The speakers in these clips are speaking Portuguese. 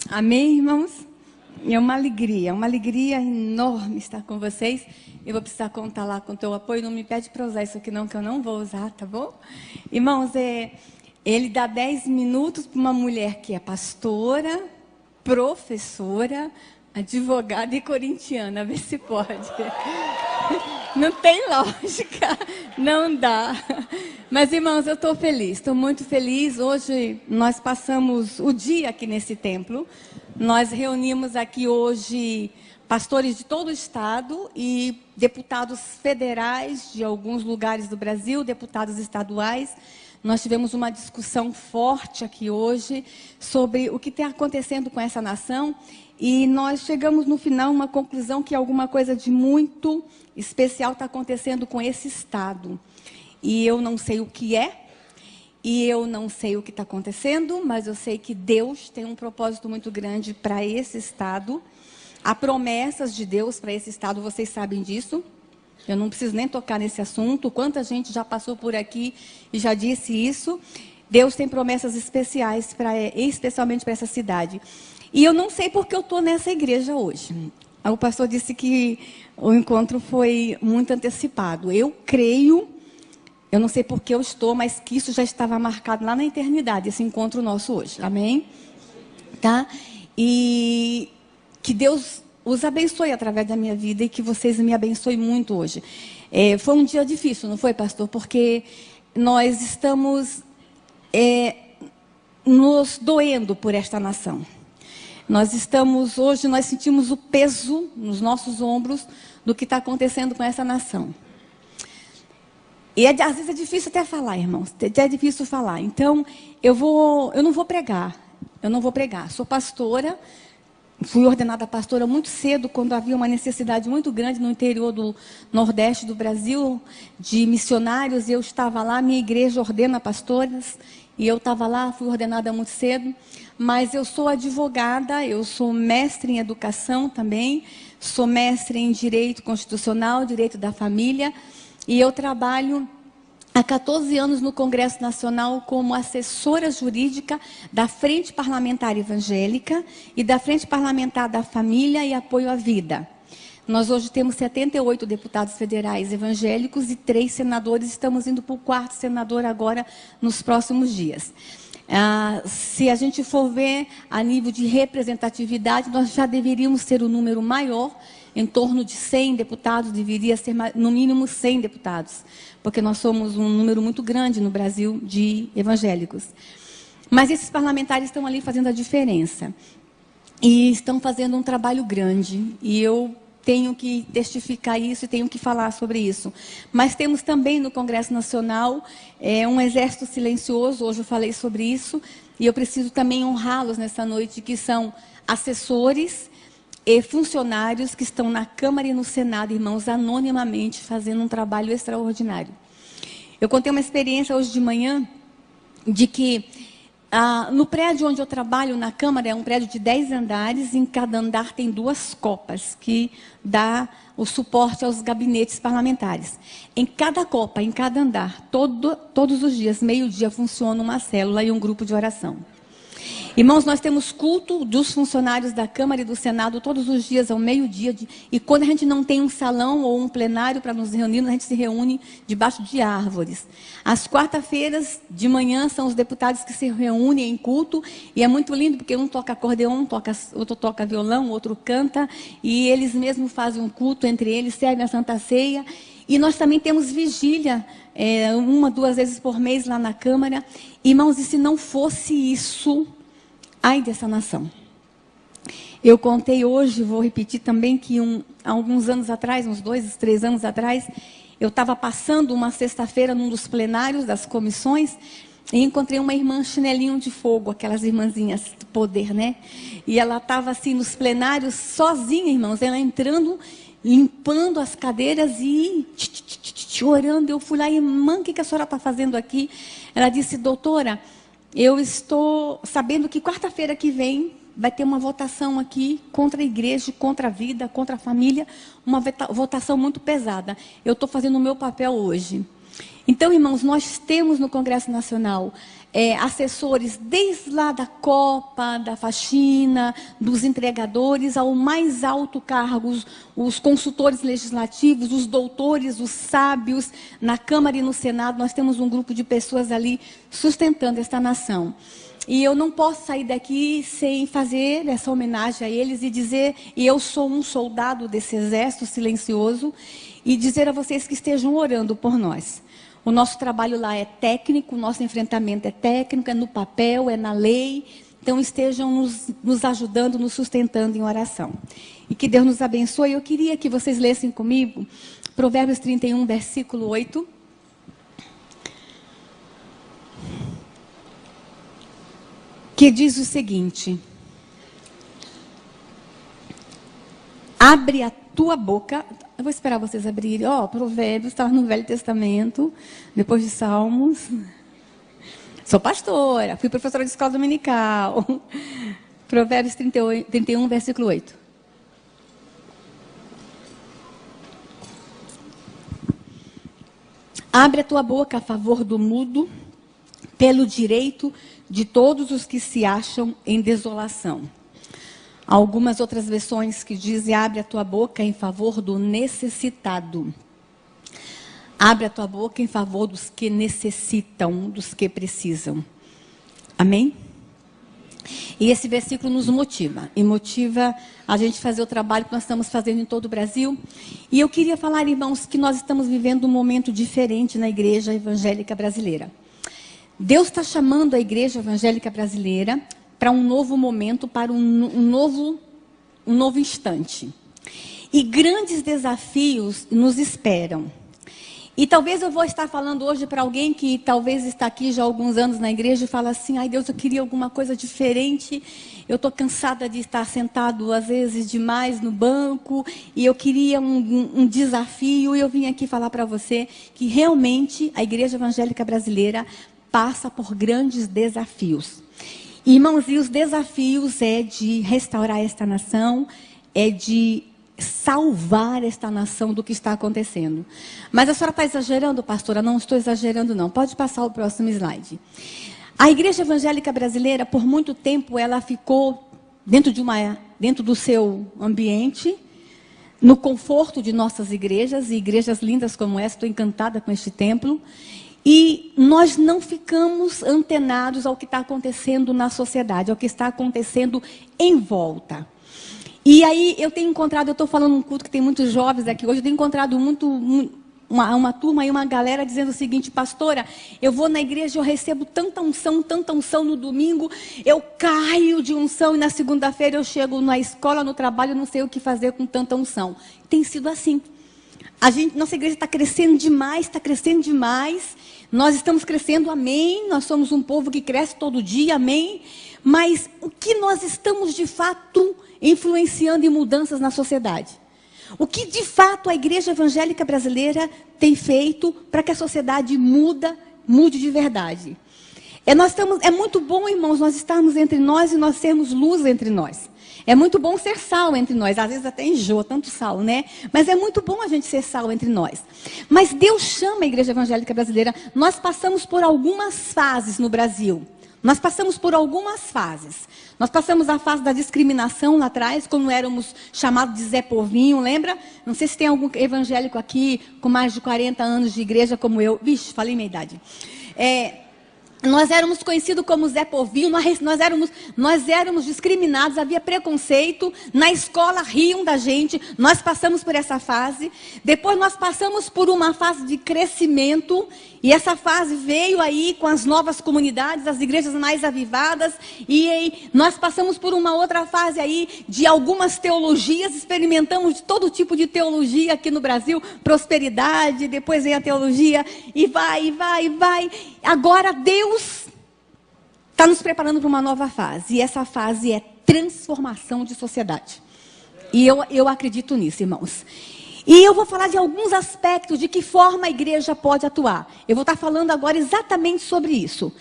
Amém, irmãos? É uma alegria enorme estar com vocês. Eu vou precisar contar lá com o teu apoio. Não me pede para usar isso aqui não, que eu não vou usar, tá bom? Irmãos, ele dá 10 minutos para uma mulher que é pastora, professora, advogada e corintiana. Vê se pode. Não tem lógica, não dá. Mas, irmãos, eu estou feliz, estou muito feliz. Hoje nós passamos o dia aqui nesse templo. Nós reunimos aqui hoje pastores de todo o estado e deputados federais de alguns lugares do Brasil, deputados estaduais. Nós tivemos uma discussão forte aqui hoje sobre o que está acontecendo com essa nação. E nós chegamos no final a uma conclusão que alguma coisa de muito especial está acontecendo com esse estado. E eu não sei o que é, e eu não sei o que está acontecendo, mas eu sei que Deus tem um propósito muito grande para esse estado. Há promessas de Deus para esse estado, vocês sabem disso. Eu não preciso nem tocar nesse assunto. Quanta gente já passou por aqui e já disse isso. Deus tem promessas especiais, especialmente para essa cidade. E eu não sei porque eu estou nessa igreja hoje. O pastor disse que o encontro foi muito antecipado. Eu creio, eu não sei porque eu estou, mas que isso já estava marcado lá na eternidade, esse encontro nosso hoje. Amém? Tá? E que Deus os abençoe através da minha vida e que vocês me abençoem muito hoje. Foi um dia difícil, não foi, pastor? Porque nós estamos nos doendo por esta nação. Hoje nós sentimos o peso nos nossos ombros do que está acontecendo com essa nação. E às vezes é difícil até falar, irmãos. É difícil falar. Então, eu não vou pregar. Sou pastora. Fui ordenada pastora muito cedo, quando havia uma necessidade muito grande no interior do Nordeste do Brasil, de missionários. Eu estava lá, minha igreja ordena pastoras. E eu estava lá, fui ordenada muito cedo. Mas eu sou advogada, eu sou mestre em educação também, sou mestre em direito constitucional, direito da família, e eu trabalho há 14 anos no Congresso Nacional como assessora jurídica da Frente Parlamentar Evangélica e da Frente Parlamentar da Família e Apoio à Vida. Nós hoje temos 78 deputados federais evangélicos e 3 senadores, estamos indo para o 4º senador agora nos próximos dias. Se a gente for ver a nível de representatividade, nós já deveríamos ter um número maior, em torno de 100 deputados, deveria ser no mínimo 100 deputados, porque nós somos um número muito grande no Brasil de evangélicos. Mas esses parlamentares estão ali fazendo a diferença, e estão fazendo um trabalho grande, e eu tenho que testificar isso e tenho que falar sobre isso. Mas temos também no Congresso Nacional um exército silencioso, hoje eu falei sobre isso, e eu preciso também honrá-los nessa noite, que são assessores e funcionários que estão na Câmara e no Senado, irmãos, anonimamente, fazendo um trabalho extraordinário. Eu contei uma experiência hoje de manhã, de que no prédio onde eu trabalho, na Câmara, é um prédio de 10 andares, e em cada andar tem 2 copas, que dá o suporte aos gabinetes parlamentares. Em cada copa, em cada andar, todos os dias, meio-dia, funciona uma célula e um grupo de oração. Irmãos, nós temos culto dos funcionários da Câmara e do Senado todos os dias ao meio-dia. E quando a gente não tem um salão ou um plenário para nos reunir, a gente se reúne debaixo de árvores. Às quarta-feiras de manhã são os deputados que se reúnem em culto. E é muito lindo porque um toca acordeon, outro toca violão, outro canta. E eles mesmos fazem um culto entre eles, servem a Santa Ceia. E nós também temos vigília, 1, 2 vezes por mês lá na Câmara. Irmãos, e se não fosse isso, ai dessa nação. Eu contei hoje, vou repetir também, que há alguns anos atrás, uns 2, 3 anos atrás, eu estava passando uma sexta-feira num dos plenários das comissões e encontrei uma irmã chinelinho de fogo, aquelas irmãzinhas do poder, né? E ela estava assim nos plenários, sozinha, irmãos, ela entrando, limpando as cadeiras e orando. Eu fui lá, irmã, o que a senhora está fazendo aqui? Ela disse, doutora, eu estou sabendo que quarta-feira que vem vai ter uma votação aqui contra a igreja, contra a vida, contra a família, uma votação muito pesada. Eu estou fazendo o meu papel hoje. Então, irmãos, nós temos no Congresso Nacional assessores desde lá da Copa, da faxina, dos entregadores, ao mais alto cargos, os consultores legislativos, os doutores, os sábios, na Câmara e no Senado. Nós temos um grupo de pessoas ali sustentando esta nação. E eu não posso sair daqui sem fazer essa homenagem a eles e dizer, e eu sou um soldado desse exército silencioso, e dizer a vocês que estejam orando por nós. O nosso trabalho lá é técnico, o nosso enfrentamento é técnico, é no papel, é na lei. Então estejam nos ajudando, nos sustentando em oração. E que Deus nos abençoe. Eu queria que vocês lessem comigo Provérbios 31, versículo 8. Que diz o seguinte: abre a tua boca. Eu vou esperar vocês abrirem. Provérbios estava no Velho Testamento, depois de Salmos. Sou pastora, fui professora de escola dominical. Provérbios 31, versículo 8. Abre a tua boca a favor do mudo, pelo direito de todos os que se acham em desolação. Há algumas outras versões que dizem: abre a tua boca em favor do necessitado. Abre a tua boca em favor dos que necessitam, dos que precisam. Amém? E esse versículo nos motiva. E motiva a gente fazer o trabalho que nós estamos fazendo em todo o Brasil. E eu queria falar, irmãos, que nós estamos vivendo um momento diferente na igreja evangélica brasileira. Deus está chamando a igreja evangélica brasileira para um novo momento, para um novo instante. E grandes desafios nos esperam. E talvez eu vou estar falando hoje para alguém que talvez está aqui já há alguns anos na igreja e fala assim: ai Deus, eu queria alguma coisa diferente. Eu estou cansada de estar sentado às vezes demais no banco e eu queria um desafio. E eu vim aqui falar para você que realmente a igreja evangélica brasileira passa por grandes desafios. Irmãos, e os desafios é de restaurar esta nação, é de salvar esta nação do que está acontecendo. Mas a senhora está exagerando, pastora? Não estou exagerando, não. Pode passar o próximo slide. A igreja evangélica brasileira, por muito tempo, ela ficou dentro do seu ambiente, no conforto de nossas igrejas, e igrejas lindas como essa. Estou encantada com este templo. E nós não ficamos antenados ao que está acontecendo na sociedade, ao que está acontecendo em volta. E aí eu tenho encontrado, eu estou falando num culto que tem muitos jovens aqui hoje, eu tenho encontrado uma turma e uma galera dizendo o seguinte: pastora, eu vou na igreja, eu recebo tanta unção no domingo, eu caio de unção e na segunda-feira eu chego na escola, no trabalho, eu não sei o que fazer com tanta unção. Tem sido assim. Nossa igreja está crescendo demais, nós estamos crescendo, amém, nós somos um povo que cresce todo dia, amém, mas o que nós estamos de fato influenciando em mudanças na sociedade? O que de fato a igreja evangélica brasileira tem feito para que a sociedade mude de verdade? É muito bom, irmãos, nós estarmos entre nós e nós sermos luz entre nós. É muito bom ser sal entre nós. Às vezes até enjoa tanto sal, né? Mas é muito bom a gente ser sal entre nós. Mas Deus chama a igreja evangélica brasileira. Nós passamos por algumas fases no Brasil. Nós passamos por algumas fases. Nós passamos a fase da discriminação lá atrás, quando éramos chamados de Zé Povinho, lembra? Não sei se tem algum evangélico aqui com mais de 40 anos de igreja como eu. Vixe, falei minha idade. Nós éramos conhecidos como Zé Povinho, nós éramos discriminados, havia preconceito, na escola riam da gente, nós passamos por essa fase. Depois nós passamos por uma fase de crescimento, e essa fase veio aí com as novas comunidades, as igrejas mais avivadas, e aí nós passamos por uma outra fase aí de algumas teologias, experimentamos de todo tipo de teologia aqui no Brasil, prosperidade, depois vem a teologia, e vai. Agora Deus está nos preparando para uma nova fase. E essa fase é transformação de sociedade. E eu acredito nisso, irmãos. E eu vou falar de alguns aspectos de que forma a igreja pode atuar. Eu vou estar falando agora exatamente sobre isso.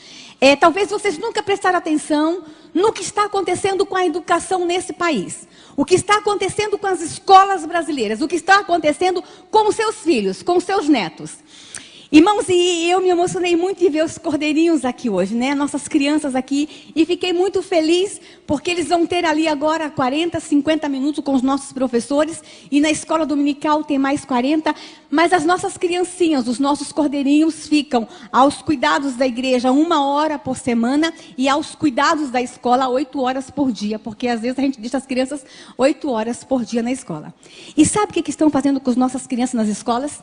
Talvez vocês nunca prestaram atenção no que está acontecendo com a educação nesse país. O que está acontecendo com as escolas brasileiras. O que está acontecendo com os seus filhos, com os seus netos. Irmãos, e eu me emocionei muito de ver os cordeirinhos aqui hoje, né? Nossas crianças aqui. E fiquei muito feliz, porque eles vão ter ali agora 40, 50 minutos com os nossos professores. E na escola dominical tem mais 40. Mas as nossas criancinhas, os nossos cordeirinhos, ficam aos cuidados da igreja 1 hora por semana. E aos cuidados da escola 8 horas por dia. Porque às vezes a gente deixa as crianças 8 horas por dia na escola. E sabe o que estão fazendo com as nossas crianças nas escolas?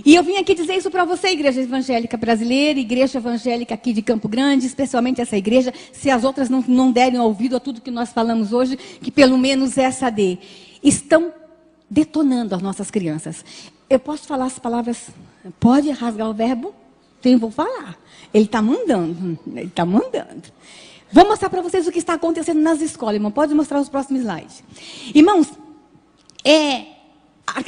E eu vim aqui dizer isso para você, Igreja Evangélica Brasileira, Igreja Evangélica aqui de Campo Grande, especialmente essa igreja, se as outras não derem ouvido a tudo que nós falamos hoje, que pelo menos essa dê. Estão detonando as nossas crianças. Eu posso falar as palavras, pode rasgar o verbo? Sim, vou falar. Ele está mandando, ele está mandando. Vou mostrar para vocês o que está acontecendo nas escolas, irmão. Pode mostrar os próximos slides. Irmãos,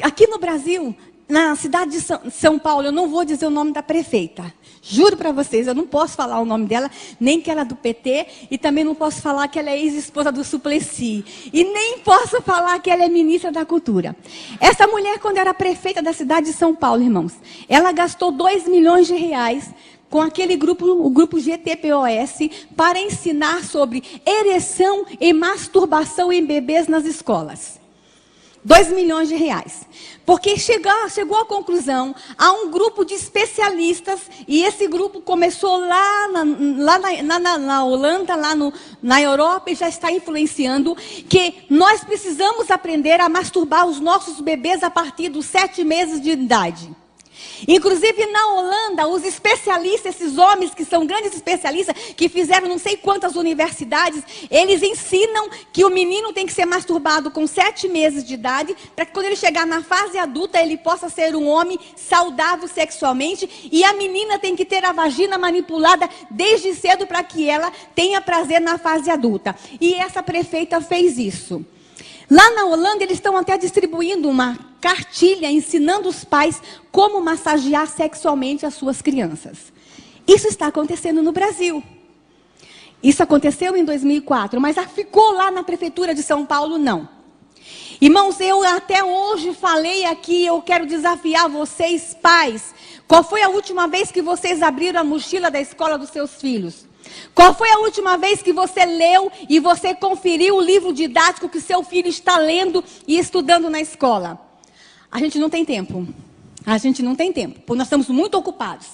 aqui no Brasil, na cidade de São Paulo, eu não vou dizer o nome da prefeita. Juro para vocês, eu não posso falar o nome dela, nem que ela é do PT, e também não posso falar que ela é ex-esposa do Suplicy. E nem posso falar que ela é ministra da Cultura. Essa mulher, quando era prefeita da cidade de São Paulo, irmãos, ela gastou 2 milhões de reais com aquele grupo, o grupo GTPOS, para ensinar sobre ereção e masturbação em bebês nas escolas. 2 milhões de reais. Porque chegou à conclusão, há um grupo de especialistas, e esse grupo começou lá na Holanda, na Europa, e já está influenciando, que nós precisamos aprender a masturbar os nossos bebês a partir dos 7 meses de idade. Inclusive na Holanda, os especialistas, esses homens que são grandes especialistas, que fizeram não sei quantas universidades, eles ensinam que o menino tem que ser masturbado com 7 meses de idade, para que quando ele chegar na fase adulta, ele possa ser um homem saudável sexualmente, e a menina tem que ter a vagina manipulada desde cedo para que ela tenha prazer na fase adulta. E essa prefeita fez isso. Lá na Holanda, eles estão até distribuindo uma cartilha ensinando os pais como massagear sexualmente as suas crianças. Isso está acontecendo no Brasil. Isso aconteceu em 2004, mas ficou lá na prefeitura de São Paulo, não. Irmãos, eu até hoje falei aqui, eu quero desafiar vocês, pais. Qual foi a última vez que vocês abriram a mochila da escola dos seus filhos? Qual foi a última vez que você leu e você conferiu o livro didático que seu filho está lendo e estudando na escola? A gente não tem tempo. A gente não tem tempo, porque nós estamos muito ocupados.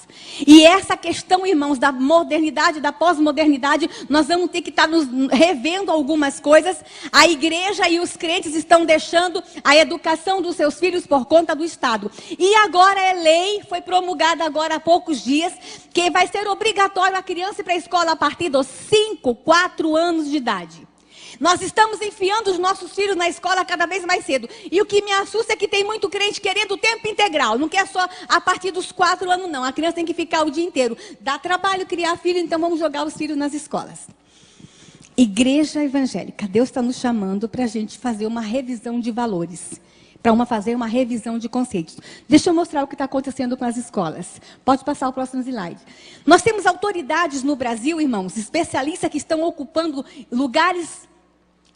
E essa questão, irmãos, da modernidade, da pós-modernidade, nós vamos ter que estar nos revendo algumas coisas. A igreja e os crentes estão deixando a educação dos seus filhos por conta do Estado. E agora é lei, foi promulgada agora há poucos dias, que vai ser obrigatório a criança ir para a escola a partir dos 5, 4 anos de idade. Nós estamos enfiando os nossos filhos na escola cada vez mais cedo. E o que me assusta é que tem muito crente querendo tempo integral. Não quer só a partir dos 4 anos, não. A criança tem que ficar o dia inteiro. Dá trabalho criar filho, então vamos jogar os filhos nas escolas. Igreja evangélica, Deus está nos chamando para a gente fazer uma revisão de valores. Para fazer uma revisão de conceitos. Deixa eu mostrar o que está acontecendo com as escolas. Pode passar o próximo slide. Nós temos autoridades no Brasil, irmãos, especialistas que estão ocupando lugares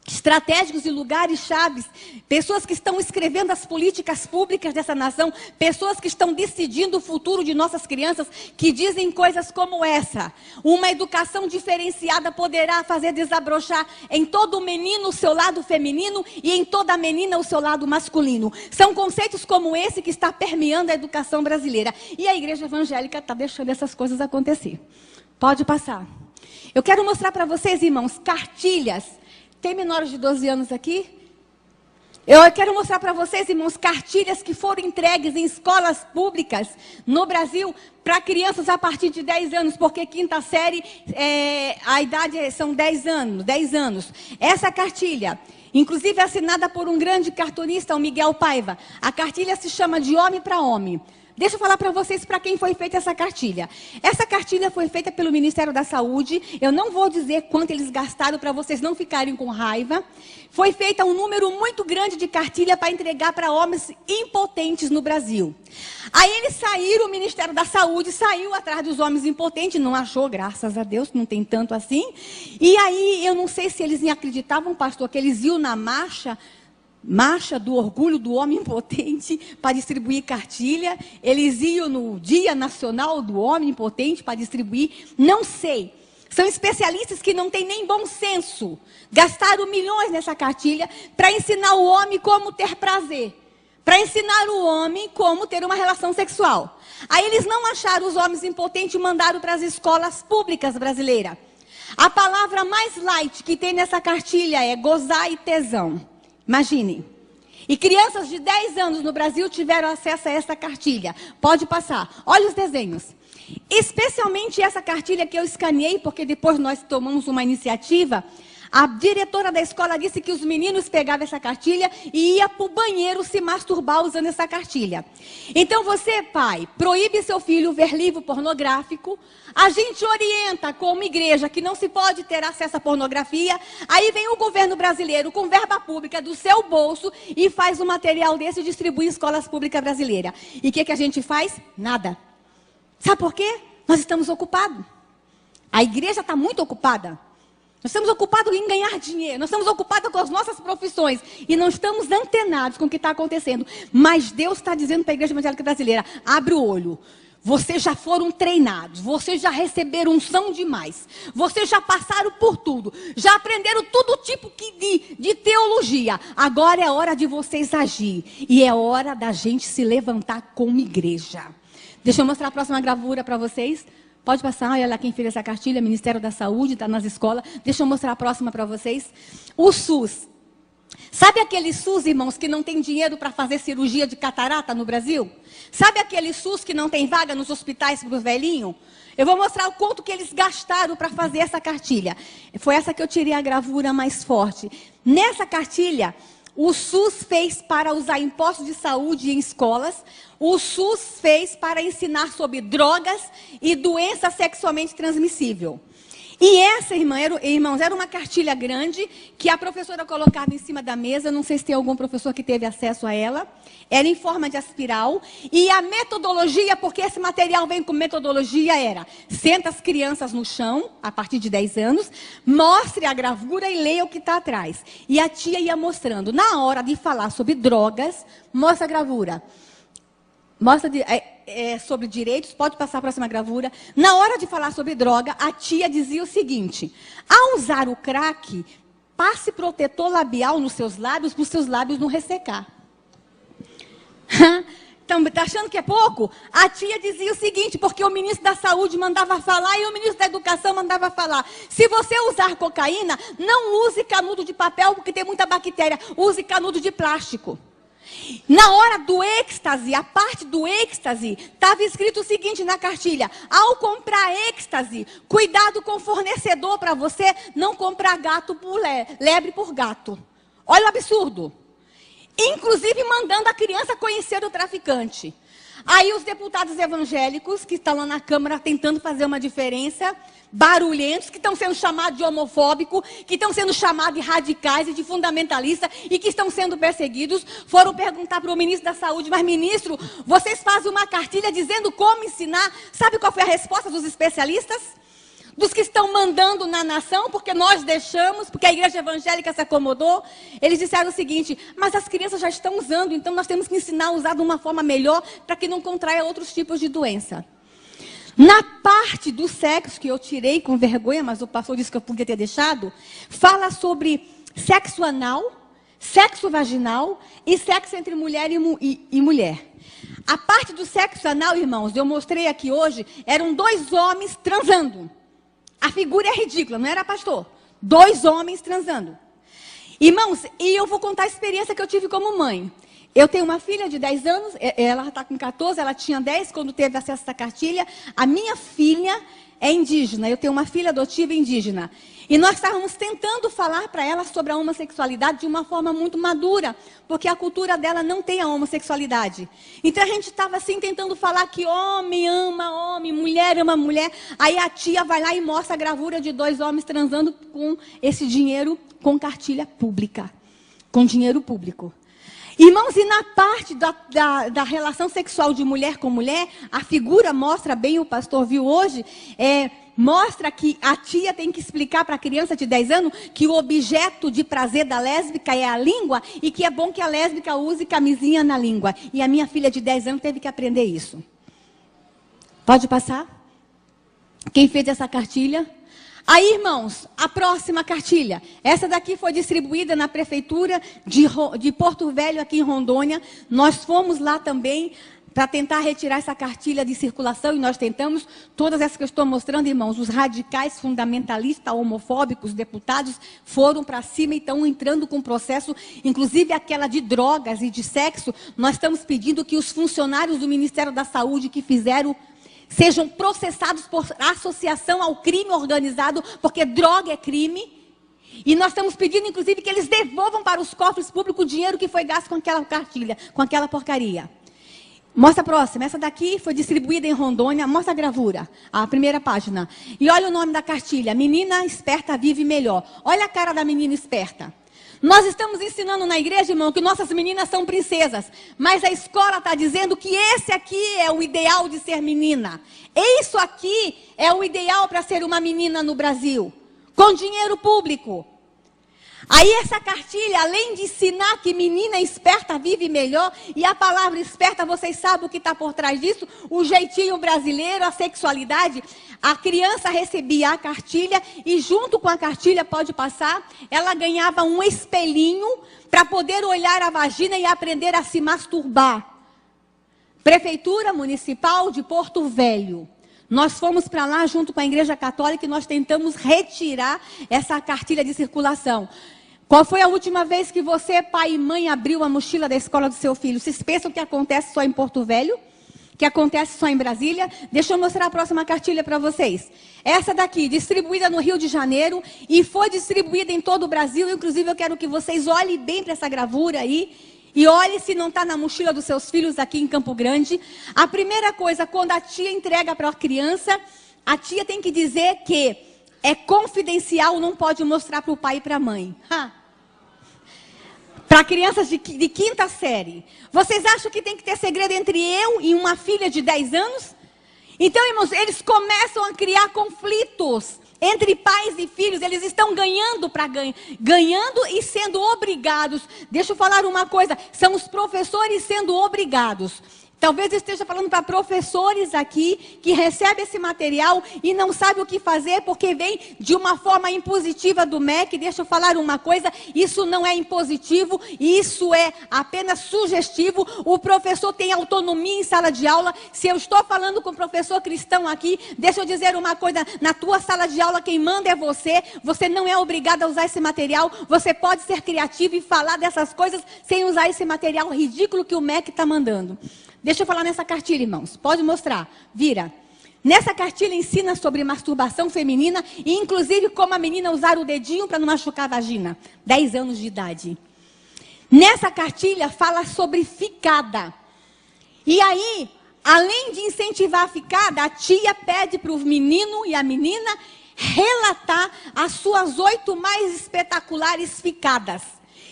estratégicos e lugares chaves, pessoas que estão escrevendo as políticas públicas dessa nação, pessoas que estão decidindo o futuro de nossas crianças, que dizem coisas como essa: uma educação diferenciada poderá fazer desabrochar em todo menino o seu lado feminino e em toda menina o seu lado masculino. São conceitos como esse que está permeando a educação brasileira. E a igreja evangélica está deixando essas coisas acontecer. Pode passar. Eu quero mostrar para vocês, irmãos, cartilhas. Tem menores de 12 anos aqui? Eu quero mostrar para vocês, irmãos, cartilhas que foram entregues em escolas públicas no Brasil para crianças a partir de 10 anos, porque quinta série, a idade são 10 anos. Essa cartilha, inclusive assinada por um grande cartunista, o Miguel Paiva, a cartilha se chama De Homem para Homem. Deixa eu falar para vocês para quem foi feita essa cartilha. Essa cartilha foi feita pelo Ministério da Saúde. Eu não vou dizer quanto eles gastaram para vocês não ficarem com raiva. Foi feita um número muito grande de cartilha para entregar para homens impotentes no Brasil. Aí eles saíram, o Ministério da Saúde saiu atrás dos homens impotentes, não achou, graças a Deus, não tem tanto assim. E aí, eu não sei se eles acreditavam, pastor, que eles iam na marcha marcha do orgulho do homem impotente para distribuir cartilha. Eles iam no Dia Nacional do Homem Impotente para distribuir. Não sei. São especialistas que não têm nem bom senso. Gastaram milhões nessa cartilha para ensinar o homem como ter prazer. Para ensinar o homem como ter uma relação sexual. Aí eles não acharam os homens impotentes e mandaram para as escolas públicas brasileiras. A palavra mais light que tem nessa cartilha é gozar e tesão. Imagine. E crianças de 10 anos no Brasil tiveram acesso a essa cartilha. Pode passar. Olha os desenhos. Especialmente essa cartilha que eu escaneei, porque depois nós tomamos uma iniciativa. A diretora da escola disse que os meninos pegavam essa cartilha e iam para o banheiro se masturbar usando essa cartilha. Então você, pai, proíbe seu filho ver livro pornográfico. A gente orienta como igreja que não se pode ter acesso à pornografia. Aí vem o governo brasileiro com verba pública do seu bolso e faz um material desse e distribui em escolas públicas brasileiras. E o que a gente faz? Nada. Sabe por quê? Nós estamos ocupados. A igreja está muito ocupada. Nós estamos ocupados em ganhar dinheiro. Nós estamos ocupados com as nossas profissões. E não estamos antenados com o que está acontecendo. Mas Deus está dizendo para a Igreja Evangélica Brasileira, abre o olho. Vocês já foram treinados. Vocês já receberam unção demais. Vocês já passaram por tudo. Já aprenderam todo tipo de teologia. Agora é hora de vocês agir. E é hora da gente se levantar como igreja. Deixa eu mostrar a próxima gravura para vocês. Pode passar, olha lá quem fez essa cartilha, Ministério da Saúde, está nas escolas. Deixa eu mostrar a próxima para vocês. O SUS. Sabe aquele SUS, irmãos, que não tem dinheiro para fazer cirurgia de catarata no Brasil? Sabe aquele SUS que não tem vaga nos hospitais para os velhinhos? Eu vou mostrar o quanto que eles gastaram para fazer essa cartilha. Foi essa que eu tirei a gravura mais forte. Nessa cartilha, o SUS fez para usar impostos de saúde em escolas. O SUS fez para ensinar sobre drogas e doença sexualmente transmissível. E essa, irmãos, era uma cartilha grande que a professora colocava em cima da mesa. Não sei se tem algum professor que teve acesso a ela. Era em forma de espiral. E a metodologia, porque esse material vem com metodologia, era: senta as crianças no chão, a partir de 10 anos, mostre a gravura e leia o que está atrás. E a tia ia mostrando. Na hora de falar sobre drogas, mostra a gravura. Mostra sobre direitos, pode passar a próxima gravura. Na hora de falar sobre droga, a tia dizia o seguinte: ao usar o crack, passe protetor labial nos seus lábios, para os seus lábios não ressecar. Então, está achando que é pouco? A tia dizia o seguinte, porque o ministro da Saúde mandava falar e o ministro da Educação mandava falar: se você usar cocaína, não use canudo de papel, porque tem muita bactéria, use canudo de plástico. Na hora do êxtase, a parte do êxtase, estava escrito o seguinte na cartilha: ao comprar êxtase, cuidado com o fornecedor para você não comprar gato por lebre por gato. Olha o absurdo. Inclusive mandando a criança conhecer o traficante. Aí os deputados evangélicos que estão lá na Câmara tentando fazer uma diferença, barulhentos, que estão sendo chamados de homofóbicos, que estão sendo chamados de radicais e de fundamentalistas e que estão sendo perseguidos, foram perguntar para o ministro da Saúde: mas ministro, vocês fazem uma cartilha dizendo como ensinar? Sabe qual foi a resposta dos especialistas? Dos que estão mandando na nação, porque nós deixamos, porque a igreja evangélica se acomodou. Eles disseram o seguinte: mas as crianças já estão usando, então nós temos que ensinar a usar de uma forma melhor para que não contraia outros tipos de doença. Na parte do sexo, que eu tirei com vergonha, mas o pastor disse que eu podia ter deixado, fala sobre sexo anal, sexo vaginal e sexo entre mulher e mulher. A parte do sexo anal, irmãos, eu mostrei aqui hoje, eram 2 homens transando. A figura é ridícula, não era, pastor? 2 homens transando. Irmãos, e eu vou contar a experiência que eu tive como mãe. Eu tenho uma filha de 10 anos, ela está com 14, ela tinha 10 quando teve acesso a essa cartilha. A minha filha é indígena, eu tenho uma filha adotiva indígena. E nós estávamos tentando falar para ela sobre a homossexualidade de uma forma muito madura, porque a cultura dela não tem a homossexualidade. Então a gente estava assim tentando falar que homem ama homem, mulher ama mulher. Aí a tia vai lá e mostra a gravura de 2 homens transando com esse dinheiro, com cartilha pública, com dinheiro público. Irmãos, e na parte da relação sexual de mulher com mulher, a figura mostra bem, o pastor viu hoje, mostra que a tia tem que explicar para a criança de 10 anos que o objeto de prazer da lésbica é a língua e que é bom que a lésbica use camisinha na língua. E a minha filha de 10 anos teve que aprender isso. Pode passar? Quem fez essa cartilha? Aí, irmãos, a próxima cartilha. Essa daqui foi distribuída na prefeitura de Porto Velho, aqui em Rondônia. Nós fomos lá também para tentar retirar essa cartilha de circulação, e nós tentamos. Todas essas que eu estou mostrando, irmãos, os radicais, fundamentalistas, homofóbicos, deputados, foram para cima e estão entrando com processo, inclusive aquela de drogas e de sexo. Nós estamos pedindo que os funcionários do Ministério da Saúde que fizeram sejam processados por associação ao crime organizado, porque droga é crime. E nós estamos pedindo, inclusive, que eles devolvam para os cofres públicos o dinheiro que foi gasto com aquela cartilha, com aquela porcaria. Mostra a próxima. Essa daqui foi distribuída em Rondônia. Mostra a gravura, a primeira página. E olha o nome da cartilha. Menina esperta vive melhor. Olha a cara da menina esperta. Nós estamos ensinando na igreja, irmão, que nossas meninas são princesas. Mas a escola está dizendo que esse aqui é o ideal de ser menina. Isso aqui é o ideal para ser uma menina no Brasil. Com dinheiro público. Aí essa cartilha, além de ensinar que menina esperta vive melhor, e a palavra esperta, vocês sabem o que está por trás disso? O jeitinho brasileiro, a sexualidade. A criança recebia a cartilha e junto com a cartilha, pode passar, ela ganhava um espelhinho para poder olhar a vagina e aprender a se masturbar. Prefeitura Municipal de Porto Velho. Nós fomos para lá junto com a Igreja Católica e nós tentamos retirar essa cartilha de circulação. Qual foi a última vez que você, pai e mãe, abriu a mochila da escola do seu filho? Vocês pensam que acontece só em Porto Velho? Que acontece só em Brasília? Deixa eu mostrar a próxima cartilha para vocês. Essa daqui, distribuída no Rio de Janeiro e foi distribuída em todo o Brasil. Inclusive, eu quero que vocês olhem bem para essa gravura aí. E olhe se não está na mochila dos seus filhos aqui em Campo Grande. A primeira coisa, quando a tia entrega para a criança, a tia tem que dizer que é confidencial, não pode mostrar para o pai e para a mãe. Para crianças de quinta série. Vocês acham que tem que ter segredo entre eu e uma filha de 10 anos? Então, irmãos, eles começam a criar conflitos entre pais e filhos. Eles estão ganhando e sendo obrigados. Deixa eu falar uma coisa. São os professores sendo obrigados. Talvez eu esteja falando para professores aqui que recebem esse material e não sabem o que fazer porque vem de uma forma impositiva do MEC. Deixa eu falar uma coisa, isso não é impositivo, isso é apenas sugestivo. O professor tem autonomia em sala de aula. Se eu estou falando com o professor cristão aqui, deixa eu dizer uma coisa, na tua sala de aula quem manda é você. Você não é obrigado a usar esse material. Você pode ser criativo e falar dessas coisas sem usar esse material ridículo que o MEC está mandando. Deixa eu falar nessa cartilha, irmãos. Pode mostrar. Vira. Nessa cartilha ensina sobre masturbação feminina e inclusive como a menina usar o dedinho para não machucar a vagina. 10 anos de idade. Nessa cartilha fala sobre ficada. E aí, além de incentivar a ficada, a tia pede para o menino e a menina relatar as suas 8 mais espetaculares ficadas.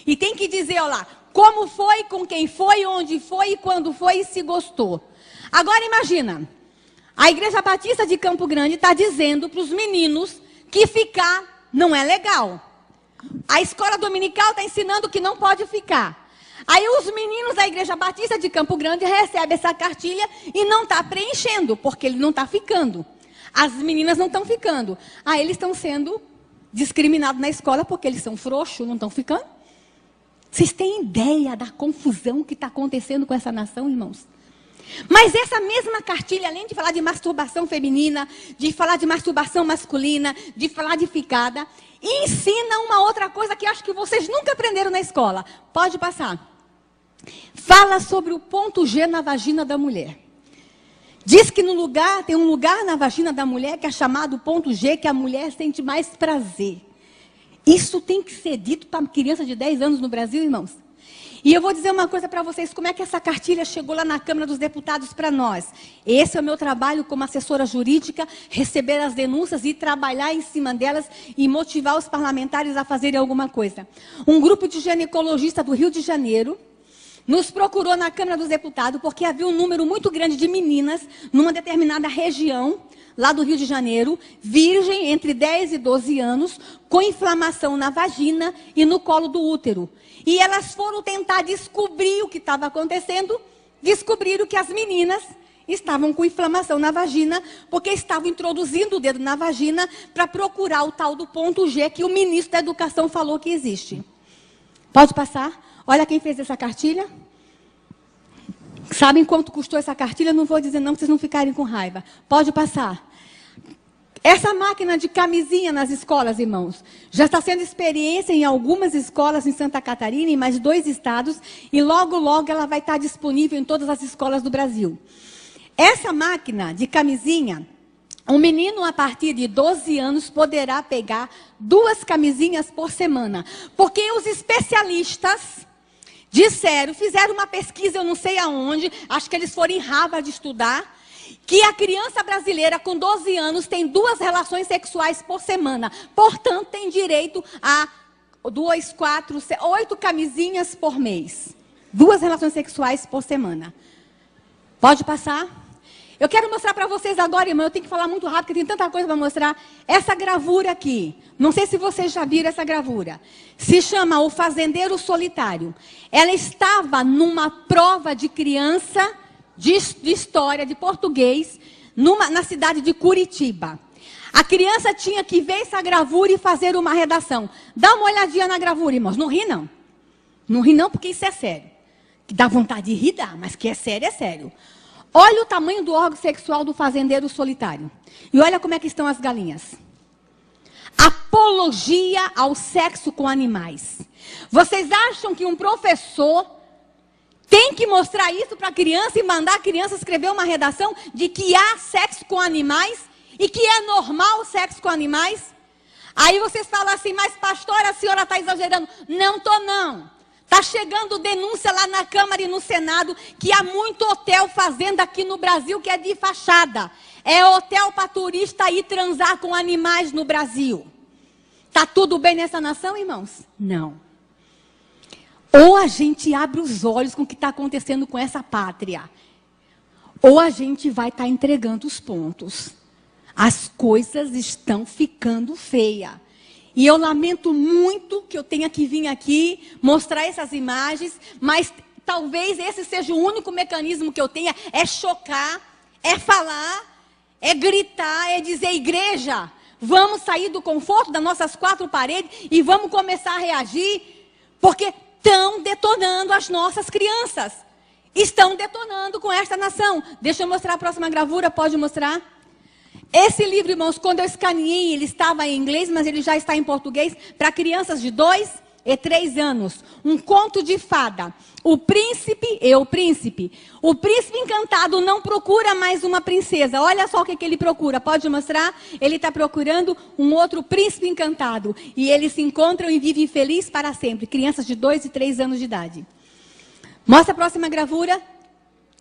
E tem que dizer, olha lá, como foi, com quem foi, onde foi, quando foi e se gostou. Agora imagina, a Igreja Batista de Campo Grande está dizendo para os meninos que ficar não é legal. A escola dominical está ensinando que não pode ficar. Aí os meninos da Igreja Batista de Campo Grande recebem essa cartilha e não está preenchendo, porque ele não está ficando. As meninas não estão ficando. Aí eles estão sendo discriminados na escola porque eles são frouxos, não estão ficando. Vocês têm ideia da confusão que está acontecendo com essa nação, irmãos? Mas essa mesma cartilha, além de falar de masturbação feminina, de falar de masturbação masculina, de falar de ficada, ensina uma outra coisa que acho que vocês nunca aprenderam na escola. Pode passar. Fala sobre o ponto G na vagina da mulher. Diz que tem um lugar na vagina da mulher que é chamado ponto G, que a mulher sente mais prazer. Isso tem que ser dito para criança de 10 anos no Brasil, irmãos. E eu vou dizer uma coisa para vocês, como é que essa cartilha chegou lá na Câmara dos Deputados para nós. Esse é o meu trabalho como assessora jurídica, receber as denúncias e trabalhar em cima delas e motivar os parlamentares a fazerem alguma coisa. Um grupo de ginecologistas do Rio de Janeiro nos procurou na Câmara dos Deputados porque havia um número muito grande de meninas numa determinada região, lá do Rio de Janeiro, virgem entre 10 e 12 anos, com inflamação na vagina e no colo do útero. E elas foram tentar descobrir o que estava acontecendo, descobriram que as meninas estavam com inflamação na vagina, porque estavam introduzindo o dedo na vagina para procurar o tal do ponto G que o ministro da Educação falou que existe. Pode passar? Olha quem fez essa cartilha. Sabem quanto custou essa cartilha? Não vou dizer não, para vocês não ficarem com raiva. Pode passar. Essa máquina de camisinha nas escolas, irmãos, já está sendo experiência em algumas escolas em Santa Catarina, em mais 2 estados, e logo, logo ela vai estar disponível em todas as escolas do Brasil. Essa máquina de camisinha, um menino a partir de 12 anos poderá pegar 2 camisinhas por semana. Porque os especialistas disseram, fizeram uma pesquisa, eu não sei aonde, acho que eles foram em Harvard estudar, que a criança brasileira com 12 anos tem 2 relações sexuais por semana. Portanto, tem direito a 2, 4, 8 camisinhas por mês. 2 relações sexuais por semana. Pode passar? Eu quero mostrar para vocês agora, irmão, eu tenho que falar muito rápido, porque tem tanta coisa para mostrar. Essa gravura aqui, não sei se vocês já viram essa gravura. Se chama O Fazendeiro Solitário. Ela estava numa prova de criança de história, de português, na cidade de Curitiba. A criança tinha que ver essa gravura e fazer uma redação. Dá uma olhadinha na gravura, irmãos. Não ri, não. Não ri, não, porque isso é sério. Que dá vontade de rir, dá, mas que é sério, é sério. Olha o tamanho do órgão sexual do fazendeiro solitário. E olha como é que estão as galinhas. Apologia ao sexo com animais. Vocês acham que um professor tem que mostrar isso para a criança e mandar a criança escrever uma redação de que há sexo com animais e que é normal o sexo com animais? Aí vocês falam assim, mas pastora, a senhora está exagerando. Não estou, não. Está chegando denúncia lá na Câmara e no Senado que há muito hotel fazenda aqui no Brasil que é de fachada. É hotel para turista ir transar com animais no Brasil. Está tudo bem nessa nação, irmãos? Não. Ou a gente abre os olhos com o que está acontecendo com essa pátria, ou a gente vai estar entregando os pontos. As coisas estão ficando feias. E eu lamento muito que eu tenha que vir aqui mostrar essas imagens, mas talvez esse seja o único mecanismo que eu tenha, é chocar, é falar, é gritar, é dizer, igreja, vamos sair do conforto das nossas 4 paredes e vamos começar a reagir, porque estão detonando as nossas crianças. Estão detonando com esta nação. Deixa eu mostrar a próxima gravura, pode mostrar? Esse livro, irmãos, quando eu escaneei, ele estava em inglês, mas ele já está em português, para crianças de 2 e 3 anos. Um conto de fada. O príncipe e o príncipe. O príncipe encantado não procura mais uma princesa. Olha só o que ele procura. Pode mostrar? Ele está procurando um outro príncipe encantado. E eles se encontram e vivem felizes para sempre. Crianças de 2 e 3 anos de idade. Mostra a próxima gravura.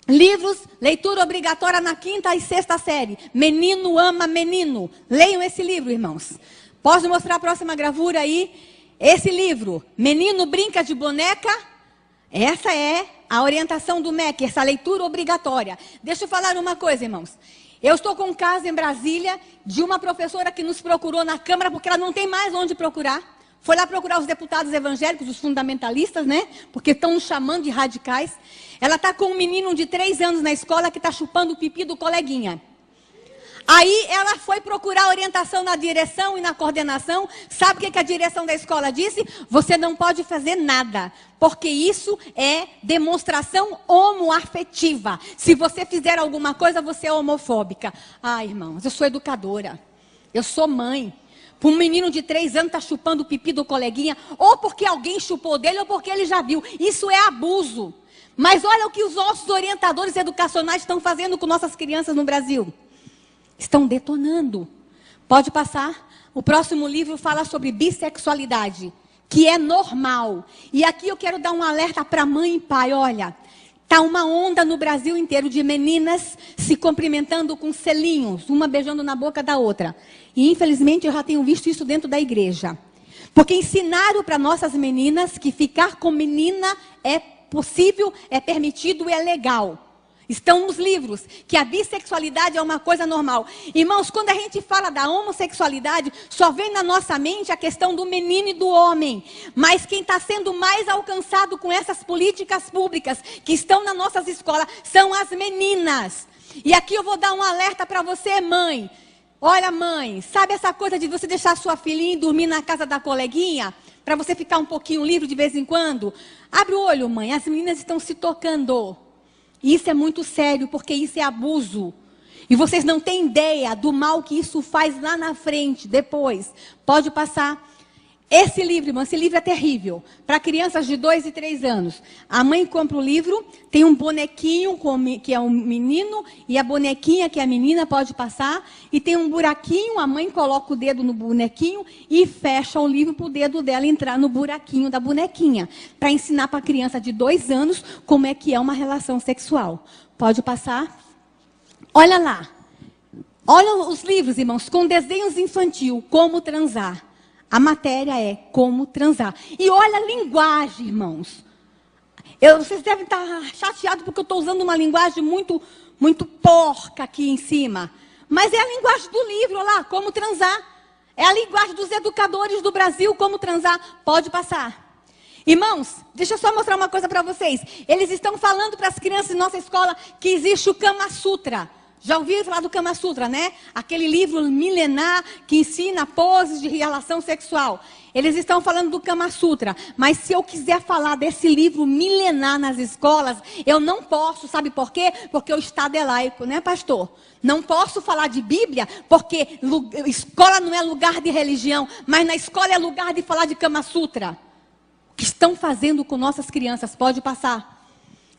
Livros, leitura obrigatória na 5ª e 6ª série. Menino ama menino. Leiam esse livro, irmãos. Posso mostrar a próxima gravura aí? Esse livro, Menino Brinca de Boneca. Essa é a orientação do MEC, essa leitura obrigatória. Deixa eu falar uma coisa, irmãos. Eu estou com um caso em Brasília de uma professora que nos procurou na Câmara porque ela não tem mais onde procurar. Foi lá procurar os deputados evangélicos, os fundamentalistas, né? Porque estão nos chamando de radicais. Ela está com um menino de 3 anos na escola que está chupando o pipi do coleguinha. Aí ela foi procurar orientação na direção e na coordenação. Sabe o que a direção da escola disse? Você não pode fazer nada, porque isso é demonstração homoafetiva. Se você fizer alguma coisa, você é homofóbica. Ah, irmãos, eu sou educadora. Eu sou mãe. Para um menino de 3 anos está chupando o pipi do coleguinha, ou porque alguém chupou dele, ou porque ele já viu. Isso é abuso. Mas olha o que os nossos orientadores educacionais estão fazendo com nossas crianças no Brasil. Estão detonando. Pode passar. O próximo livro fala sobre bissexualidade, que é normal. E aqui eu quero dar um alerta para mãe e pai. Olha, está uma onda no Brasil inteiro de meninas se cumprimentando com selinhos, uma beijando na boca da outra. E infelizmente eu já tenho visto isso dentro da igreja. Porque ensinaram para nossas meninas que ficar com menina é possível, é permitido e é legal. Estão nos livros que a bissexualidade é uma coisa normal. Irmãos, quando a gente fala da homossexualidade, só vem na nossa mente a questão do menino e do homem. Mas quem está sendo mais alcançado com essas políticas públicas que estão nas nossas escolas são as meninas. E aqui eu vou dar um alerta para você, mãe. Olha, mãe, sabe essa coisa de você deixar sua filhinha dormir na casa da coleguinha? Para você ficar um pouquinho livre de vez em quando? Abre o olho, mãe, as meninas estão se tocando. Isso é muito sério, porque isso é abuso. E vocês não têm ideia do mal que isso faz lá na frente, depois. Pode passar. Esse livro, irmão, esse livro é terrível. Para crianças de 2 e 3 anos. A mãe compra o livro, tem um bonequinho, que é um menino, e a bonequinha, que é a menina, pode passar. E tem um buraquinho, a mãe coloca o dedo no bonequinho e fecha o livro para o dedo dela entrar no buraquinho da bonequinha. Para ensinar para a criança de 2 anos como é que é uma relação sexual. Pode passar. Olha lá. Olha os livros, irmãos, com desenhos infantil, como transar. A matéria é como transar. E olha a linguagem, irmãos. Vocês devem estar chateados porque eu estou usando uma linguagem muito, muito porca aqui em cima. Mas é a linguagem do livro lá, como transar. É a linguagem dos educadores do Brasil, como transar. Pode passar. Irmãos, deixa eu só mostrar uma coisa para vocês. Eles estão falando para as crianças em nossa escola que existe o Kama Sutra. Já ouviram falar do Kama Sutra, né? Aquele livro milenar que ensina poses de relação sexual. Eles estão falando do Kama Sutra. Mas se eu quiser falar desse livro milenar nas escolas, eu não posso, sabe por quê? Porque o Estado é laico, né, pastor? Não posso falar de Bíblia, porque escola não é lugar de religião, mas na escola é lugar de falar de Kama Sutra. O que estão fazendo com nossas crianças? Pode passar.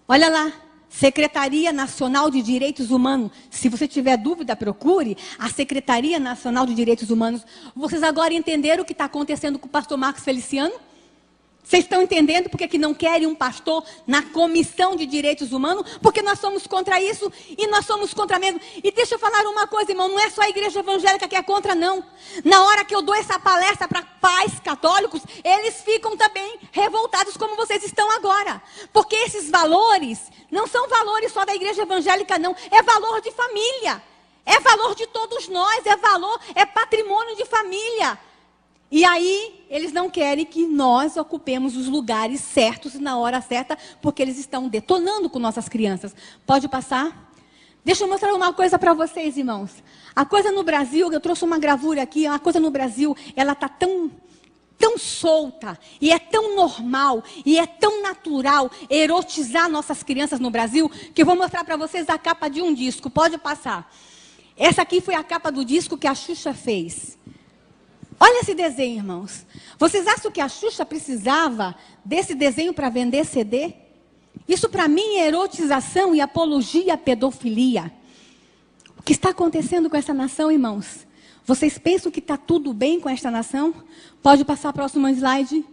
Olha lá. Secretaria Nacional de Direitos Humanos. Se você tiver dúvida, procure a Secretaria Nacional de Direitos Humanos. Vocês agora entenderam o que está acontecendo com o pastor Marcos Feliciano? Vocês estão entendendo porque que não querem um pastor na Comissão de Direitos Humanos? Porque nós somos contra isso e nós somos contra mesmo. E deixa eu falar uma coisa, irmão, não é só a igreja evangélica que é contra, não. Na hora que eu dou essa palestra para pais católicos, eles ficam também revoltados como vocês estão agora. Porque esses valores não são valores só da igreja evangélica, não. É valor de família. É valor de todos nós, é patrimônio de família. E aí, eles não querem que nós ocupemos os lugares certos na hora certa, porque eles estão detonando com nossas crianças. Pode passar? Deixa eu mostrar uma coisa para vocês, irmãos. A coisa no Brasil, eu trouxe uma gravura aqui, a coisa no Brasil, ela está tão solta, e é tão normal, e é tão natural erotizar nossas crianças no Brasil, que eu vou mostrar para vocês a capa de um disco. Pode passar. Essa aqui foi a capa do disco que a Xuxa fez. Olha esse desenho, irmãos. Vocês acham que a Xuxa precisava desse desenho para vender CD? Isso para mim é erotização e apologia à pedofilia. O que está acontecendo com essa nação, irmãos? Vocês pensam que está tudo bem com esta nação? Pode passar a próxima slide.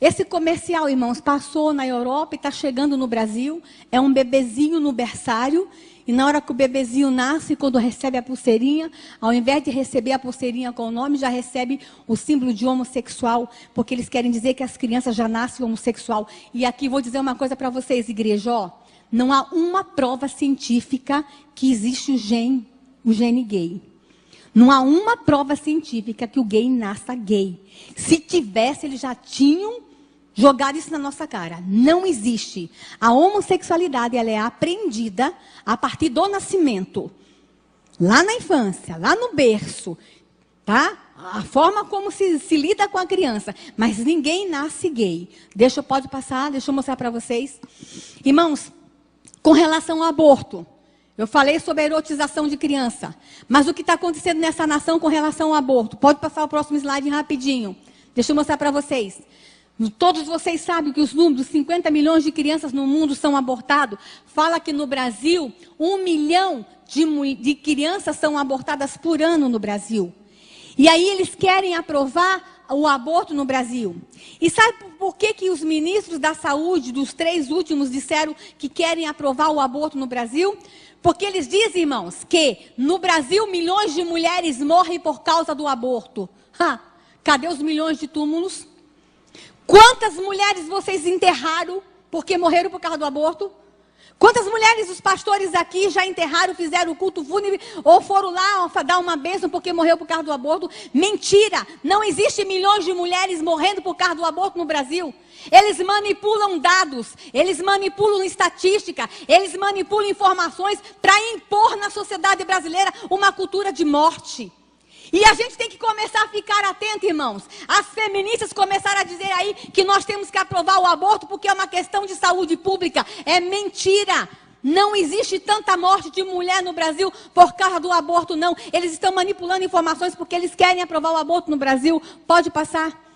Esse comercial, irmãos, passou na Europa e está chegando no Brasil. É um bebezinho no berçário. E na hora que o bebezinho nasce, quando recebe a pulseirinha, ao invés de receber a pulseirinha com o nome, já recebe o símbolo de homossexual, porque eles querem dizer que as crianças já nascem homossexual. E aqui vou dizer uma coisa para vocês, igreja, ó, não há uma prova científica que existe o gene gay. Não há uma prova científica que o gay nasça gay. Se tivesse, eles já tinham jogar isso na nossa cara. Não existe. A homossexualidade, ela é aprendida a partir do nascimento. Lá na infância, lá no berço. Tá? A forma como se lida com a criança. Mas ninguém nasce gay. Pode passar, deixa eu mostrar para vocês. Irmãos, com relação ao aborto. Eu falei sobre a erotização de criança. Mas o que está acontecendo nessa nação com relação ao aborto? Pode passar o próximo slide rapidinho. Deixa eu mostrar para vocês. Todos vocês sabem que os números, 50 milhões de crianças no mundo são abortados. Fala que no Brasil, 1 milhão de crianças são abortadas por ano no Brasil. E aí eles querem aprovar o aborto no Brasil. E sabe por que os ministros da saúde, dos 3 últimos, disseram que querem aprovar o aborto no Brasil? Porque eles dizem, irmãos, que no Brasil milhões de mulheres morrem por causa do aborto. Cadê os milhões de túmulos? Quantas mulheres vocês enterraram porque morreram por causa do aborto? Quantas mulheres os pastores aqui já enterraram, fizeram o culto fúnebre, ou foram lá dar uma bênção porque morreu por causa do aborto? Mentira! Não existe milhões de mulheres morrendo por causa do aborto no Brasil. Eles manipulam dados, eles manipulam estatística, eles manipulam informações para impor na sociedade brasileira uma cultura de morte. E a gente tem que começar a ficar atento, irmãos. As feministas começaram a dizer aí que nós temos que aprovar o aborto porque é uma questão de saúde pública. É mentira. Não existe tanta morte de mulher no Brasil por causa do aborto, não. Eles estão manipulando informações porque eles querem aprovar o aborto no Brasil. Pode passar.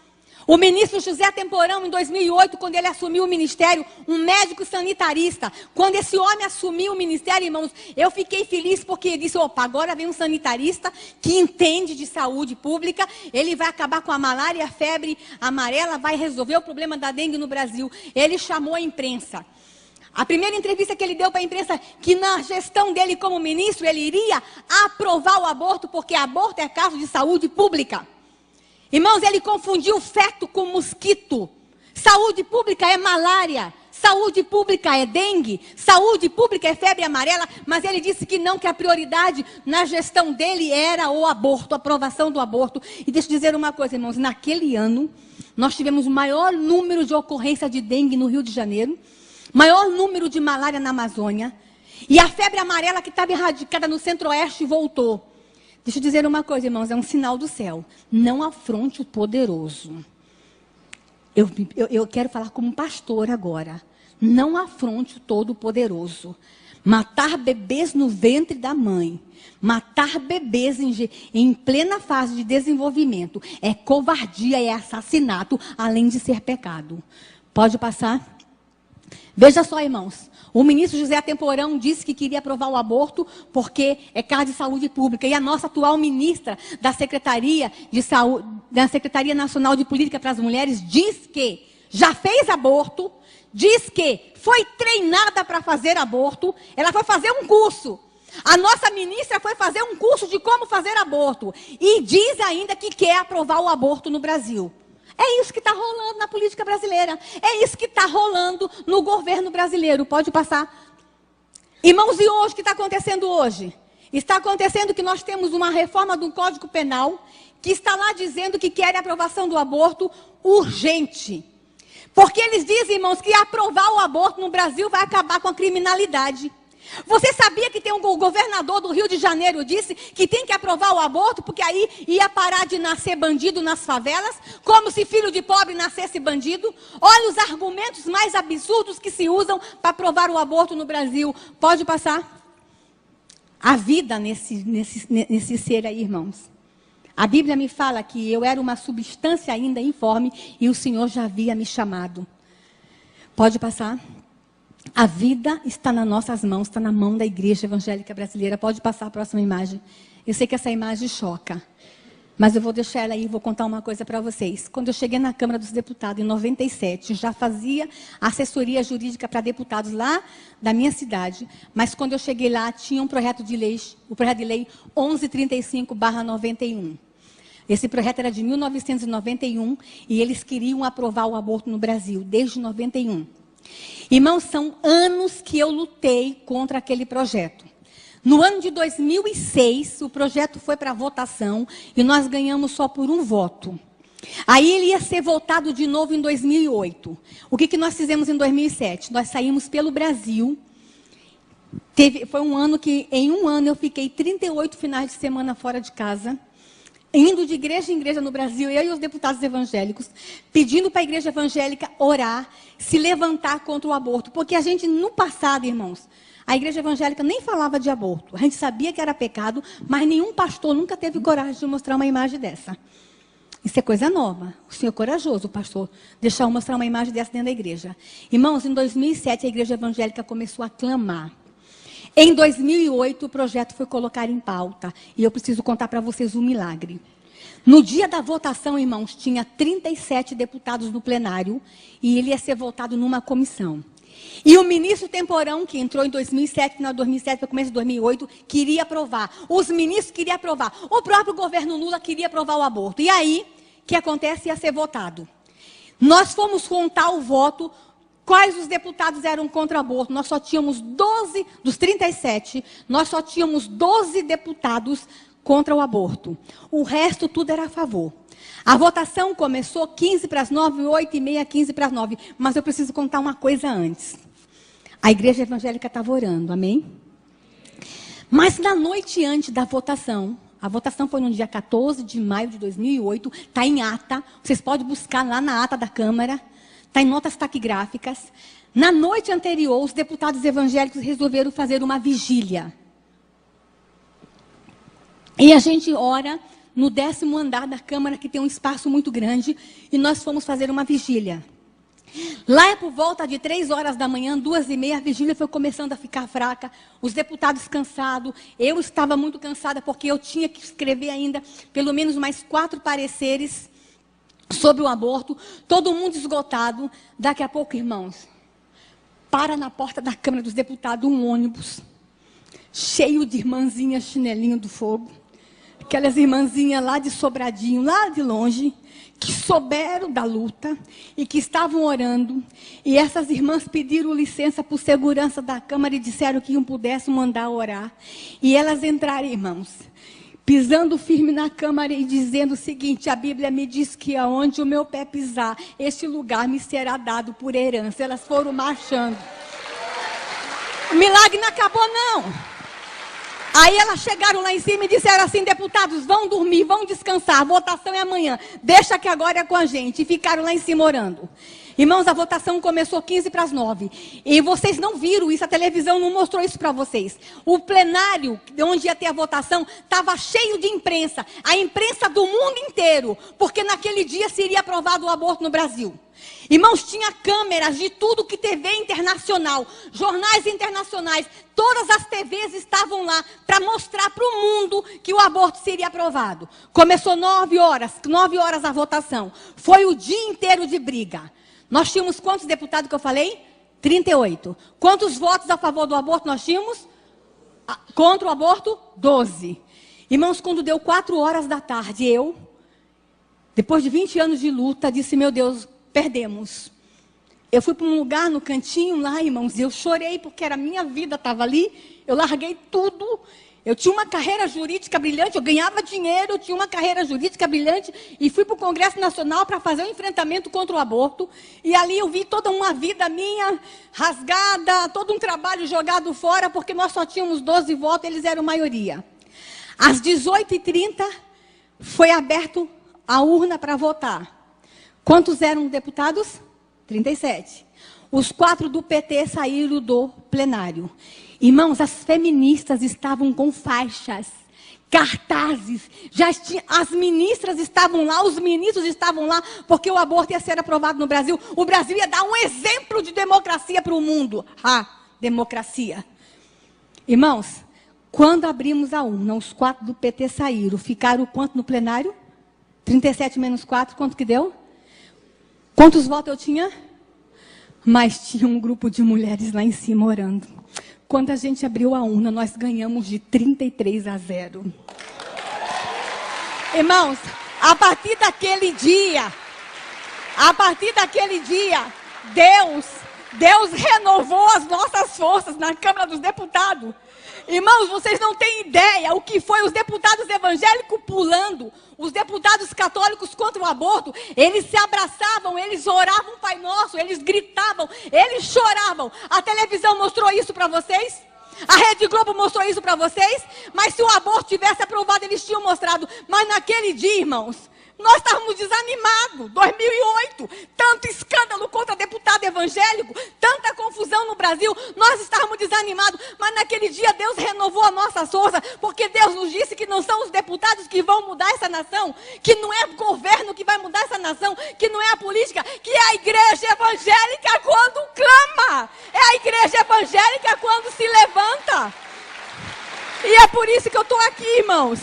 O ministro José Temporão, em 2008, quando ele assumiu o ministério, um médico sanitarista, quando esse homem assumiu o ministério, irmãos, eu fiquei feliz porque ele disse, opa, agora vem um sanitarista que entende de saúde pública, ele vai acabar com a malária e a febre amarela, vai resolver o problema da dengue no Brasil. Ele chamou a imprensa. A primeira entrevista que ele deu para a imprensa, que na gestão dele como ministro, ele iria aprovar o aborto, porque aborto é caso de saúde pública. Irmãos, ele confundiu feto com mosquito. Saúde pública é malária, saúde pública é dengue, saúde pública é febre amarela, mas ele disse que não, que a prioridade na gestão dele era o aborto, a aprovação do aborto. E deixa eu dizer uma coisa, irmãos, naquele ano, nós tivemos o maior número de ocorrência de dengue no Rio de Janeiro, maior número de malária na Amazônia, e a febre amarela que estava erradicada no Centro-Oeste voltou. Deixa eu dizer uma coisa, irmãos, é um sinal do céu. Não afronte o poderoso. Eu quero falar como pastor agora. Não afronte o todo-poderoso. Matar bebês no ventre da mãe, matar bebês em plena fase de desenvolvimento, é covardia, é assassinato, além de ser pecado. Pode passar? Veja só, irmãos. O ministro José Temporão disse que queria aprovar o aborto porque é caso de saúde pública. E a nossa atual ministra da Secretaria de Saúde, da Secretaria Nacional de Política para as Mulheres, diz que já fez aborto, diz que foi treinada para fazer aborto, ela foi fazer um curso. A nossa ministra foi fazer um curso de como fazer aborto. E diz ainda que quer aprovar o aborto no Brasil. É isso que está rolando na política brasileira. É isso que está rolando no governo brasileiro. Pode passar. Irmãos, e hoje, o que está acontecendo hoje? Está acontecendo que nós temos uma reforma do Código Penal que está lá dizendo que quer a aprovação do aborto urgente. Porque eles dizem, irmãos, que aprovar o aborto no Brasil vai acabar com a criminalidade. Você sabia que tem um governador do Rio de Janeiro disse que tem que aprovar o aborto porque aí ia parar de nascer bandido nas favelas, como se filho de pobre nascesse bandido? Olha os argumentos mais absurdos que se usam para aprovar o aborto no Brasil. Pode passar? A vida nesse ser aí, irmãos. A Bíblia me fala que eu era uma substância ainda informe e o Senhor já havia me chamado. Pode passar? A vida está nas nossas mãos, está na mão da Igreja Evangélica Brasileira. Pode passar a próxima imagem. Eu sei que essa imagem choca, mas eu vou deixar ela aí e vou contar uma coisa para vocês. Quando eu cheguei na Câmara dos Deputados, em 97, já fazia assessoria jurídica para deputados lá da minha cidade. Mas quando eu cheguei lá, tinha um projeto de lei, o projeto de lei 1135/91. Esse projeto era de 1991 e eles queriam aprovar o aborto no Brasil, desde 91. Irmãos, são anos que eu lutei contra aquele projeto. No ano de 2006, o projeto foi para votação e nós ganhamos só por um voto. Aí ele ia ser votado de novo em 2008. O que nós fizemos em 2007? Nós saímos pelo Brasil. Foi um ano que, em um ano, eu fiquei 38 finais de semana fora de casa, indo de igreja em igreja no Brasil, eu e os deputados evangélicos, pedindo para a igreja evangélica orar, se levantar contra o aborto. Porque a gente, no passado, irmãos, a igreja evangélica nem falava de aborto. A gente sabia que era pecado, mas nenhum pastor nunca teve coragem de mostrar uma imagem dessa. Isso é coisa nova. O senhor é corajoso, o pastor, deixar eu mostrar uma imagem dessa dentro da igreja. Irmãos, em 2007, a igreja evangélica começou a clamar. Em 2008, o projeto foi colocado em pauta. E eu preciso contar para vocês um milagre. No dia da votação, irmãos, tinha 37 deputados no plenário. E ele ia ser votado numa comissão. E o ministro Temporão, que entrou em 2007, final de 2007, para começo de 2008, queria aprovar. Os ministros queriam aprovar. O próprio governo Lula queria aprovar o aborto. E aí, o que acontece? Ia ser votado. Nós fomos contar o voto. Quais os deputados eram contra o aborto? Nós só tínhamos 12, dos 37, nós só tínhamos 12 deputados contra o aborto. O resto tudo era a favor. A votação começou 15 para as 9, 8 e meia, 15 para as 9. Mas eu preciso contar uma coisa antes. A igreja evangélica estava orando, amém? Mas na noite antes da votação, a votação foi no dia 14 de maio de 2008, está em ata, vocês podem buscar lá na ata da Câmara, está em notas taquigráficas. Na noite anterior, os deputados evangélicos resolveram fazer uma vigília. E a gente ora no 10º andar da Câmara, que tem um espaço muito grande, e nós fomos fazer uma vigília. Lá por volta de 3 horas da manhã, 2h30, a vigília foi começando a ficar fraca, os deputados cansados, eu estava muito cansada, porque eu tinha que escrever ainda pelo menos mais 4 pareceres sobre o aborto, todo mundo esgotado. Daqui a pouco, irmãos, para na porta da Câmara dos Deputados um ônibus, cheio de irmãzinhas chinelinho do fogo, aquelas irmãzinhas lá de Sobradinho, lá de longe, que souberam da luta e que estavam orando. E essas irmãs pediram licença por segurança da Câmara e disseram que não pudessem mandar orar. E elas entraram, irmãos, pisando firme na Câmara e dizendo o seguinte: a Bíblia me diz que aonde o meu pé pisar, este lugar me será dado por herança. Elas foram marchando. O milagre não acabou, não. Aí elas chegaram lá em cima e disseram assim: deputados, vão dormir, vão descansar, a votação é amanhã, deixa que agora é com a gente. E ficaram lá em cima orando. Irmãos, a votação começou 15 para as 9. E vocês não viram isso, a televisão não mostrou isso para vocês. O plenário, onde ia ter a votação, estava cheio de imprensa. A imprensa do mundo inteiro, porque naquele dia seria aprovado o aborto no Brasil. Irmãos, tinha câmeras de tudo que TV internacional, jornais internacionais, todas as TVs estavam lá para mostrar para o mundo que o aborto seria aprovado. Começou 9 horas a votação. Foi o dia inteiro de briga. Nós tínhamos quantos deputados que eu falei? 38. Quantos votos a favor do aborto nós tínhamos? Contra o aborto? 12. Irmãos, quando deu 4 horas da tarde, eu, depois de 20 anos de luta, disse: meu Deus, perdemos. Eu fui para um lugar no cantinho lá, irmãos, e eu chorei porque era a minha vida, estava ali. Eu larguei tudo. Eu tinha uma carreira jurídica brilhante, eu ganhava dinheiro, eu tinha uma carreira jurídica brilhante e fui para o Congresso Nacional para fazer um enfrentamento contra o aborto. E ali eu vi toda uma vida minha rasgada, todo um trabalho jogado fora, porque nós só tínhamos 12 votos, eles eram maioria. Às 18h30 foi aberto a urna para votar. Quantos eram deputados? 37. Os 4 do PT saíram do plenário. Irmãos, as feministas estavam com faixas, cartazes, as ministras estavam lá, os ministros estavam lá, porque o aborto ia ser aprovado no Brasil. O Brasil ia dar um exemplo de democracia para o mundo. Democracia. Irmãos, quando abrimos a urna, os 4 do PT saíram, ficaram quanto no plenário? 37 menos 4, quanto que deu? Quantos votos eu tinha? Mas tinha um grupo de mulheres lá em cima orando. Quando a gente abriu a urna, nós ganhamos de 33-0. Irmãos, a partir daquele dia, Deus renovou as nossas forças na Câmara dos Deputados. Irmãos, vocês não têm ideia o que foi os deputados evangélicos pulando, os deputados católicos contra o aborto. Eles se abraçavam, eles oravam o Pai Nosso, eles gritavam, eles choravam. A televisão mostrou isso para vocês? A Rede Globo mostrou isso para vocês? Mas se o aborto tivesse aprovado, eles tinham mostrado. Mas naquele dia, irmãos, nós estávamos desanimados. 2008, tanto escândalo contra deputado evangélico, tanta confusão no Brasil, nós estávamos desanimados. Mas naquele dia Deus renovou a nossa força, porque Deus nos disse que não são os deputados que vão mudar essa nação, que não é o governo que vai mudar essa nação, que não é a política, que é a igreja evangélica quando clama, é a igreja evangélica quando se levanta. E é por isso que eu estou aqui, irmãos.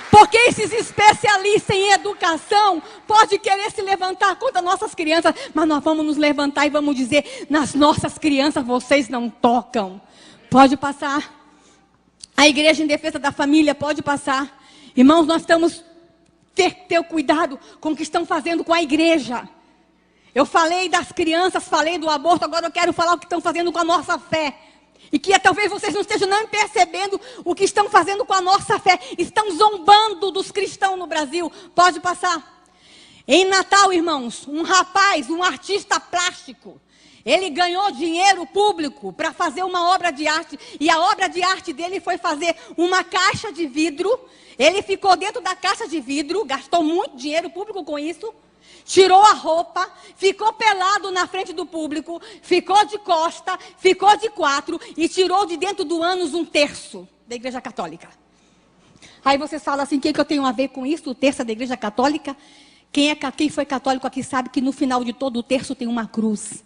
Porque esses especialistas em educação podem querer se levantar contra nossas crianças, mas nós vamos nos levantar e vamos dizer: nas nossas crianças vocês não tocam. Pode passar. A Igreja em Defesa da Família pode passar. Irmãos, nós estamos ter cuidado com o que estão fazendo com a igreja. Eu falei das crianças, falei do aborto, agora eu quero falar o que estão fazendo com a nossa fé. E que talvez vocês não estejam nem percebendo o que estão fazendo com a nossa fé. Estão zombando dos cristãos no Brasil. Pode passar. Em Natal, irmãos, um rapaz, um artista plástico, ele ganhou dinheiro público para fazer uma obra de arte. E a obra de arte dele foi fazer uma caixa de vidro. Ele ficou dentro da caixa de vidro, gastou muito dinheiro público com isso. Tirou a roupa, ficou pelado na frente do público, ficou de costa, ficou de quatro e tirou de dentro do ânus um terço da Igreja Católica. Aí você fala assim, o que eu tenho a ver com isso? O terço da Igreja Católica? Quem foi católico aqui sabe que no final de todo o terço tem uma cruz.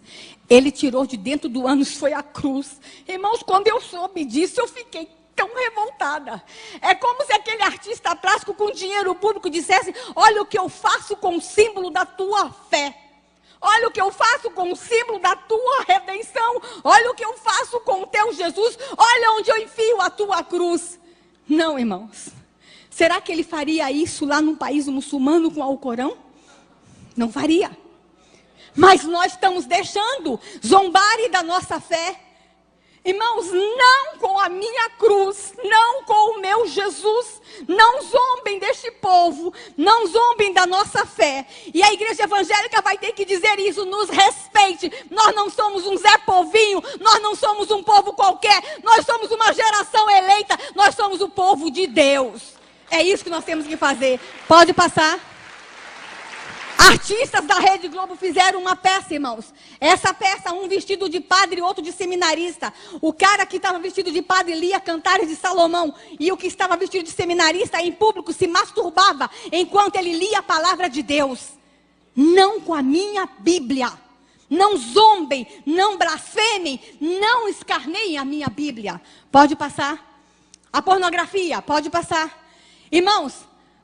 Ele tirou de dentro do ânus, foi a cruz. Irmãos, quando eu soube disso, eu fiquei tão revoltada. É como se aquele artista plástico com dinheiro público dissesse, olha o que eu faço com o símbolo da tua fé. Olha o que eu faço com o símbolo da tua redenção. Olha o que eu faço com o teu Jesus. Olha onde eu enfio a tua cruz. Não, irmãos. Será que ele faria isso lá num país muçulmano com o Alcorão? Não faria. Mas nós estamos deixando zombarem da nossa fé. Irmãos, não com a minha cruz, não com o meu Jesus, não zombem deste povo, não zombem da nossa fé. E a igreja evangélica vai ter que dizer isso, nos respeite. Nós não somos um Zé Povinho, nós não somos um povo qualquer, nós somos uma geração eleita, nós somos o povo de Deus. É isso que nós temos que fazer. Pode passar. Artistas da Rede Globo fizeram uma peça, irmãos. Essa peça, um vestido de padre e outro de seminarista. O cara que estava vestido de padre lia Cantares de Salomão. E o que estava vestido de seminarista em público se masturbava enquanto ele lia a palavra de Deus. Não com a minha Bíblia. Não zombem, não blasfemem, não escarneiem a minha Bíblia. Pode passar. A pornografia, pode passar. Irmãos,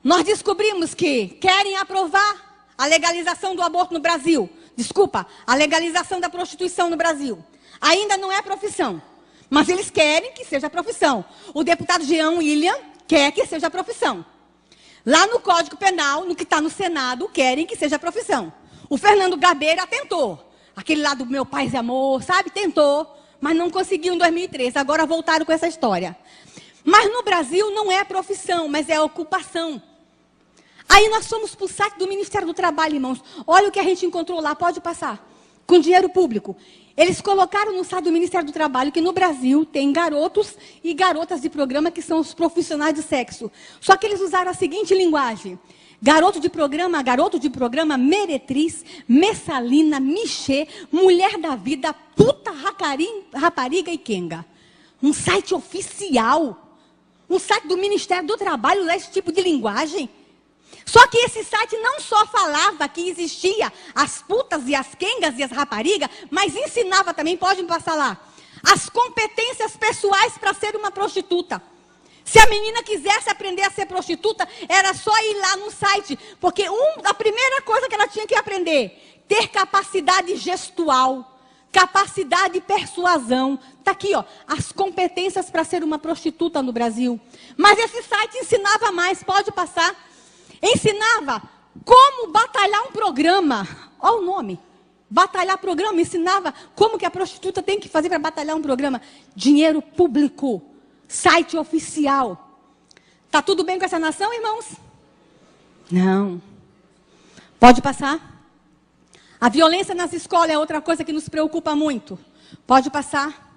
nós descobrimos que querem aprovar a legalização do aborto no Brasil. Desculpa, a legalização da prostituição no Brasil. Ainda não é profissão, mas eles querem que seja profissão. O deputado Jean William quer que seja profissão. Lá no Código Penal, no que está no Senado, querem que seja profissão. O Fernando Gabeira tentou. Aquele lá do Meu Paz e Amor, sabe? Tentou, mas não conseguiu em 2013. Agora voltaram com essa história. Mas no Brasil não é profissão, mas é ocupação. Aí nós fomos para o site do Ministério do Trabalho, irmãos. Olha o que a gente encontrou lá, pode passar. Com dinheiro público. Eles colocaram no site do Ministério do Trabalho que no Brasil tem garotos e garotas de programa que são os profissionais de sexo. Só que eles usaram a seguinte linguagem. Garoto de programa, meretriz, messalina, michê, mulher da vida, puta, rapariga e quenga. Um site oficial. Um site do Ministério do Trabalho usa esse tipo de linguagem. Só que esse site não só falava que existia as putas e as quengas e as raparigas, mas ensinava também, pode me passar lá, as competências pessoais para ser uma prostituta. Se a menina quisesse aprender a ser prostituta, era só ir lá no site, porque a primeira coisa que ela tinha que aprender, ter capacidade gestual, capacidade de persuasão. Está aqui, ó, as competências para ser uma prostituta no Brasil. Mas esse site ensinava mais, pode passar. Ensinava como batalhar um programa. Olha o nome. Batalhar programa. Ensinava como que a prostituta tem que fazer para batalhar um programa. Dinheiro público. Site oficial. Está tudo bem com essa nação, irmãos? Não. Pode passar. A violência nas escolas é outra coisa que nos preocupa muito. Pode passar.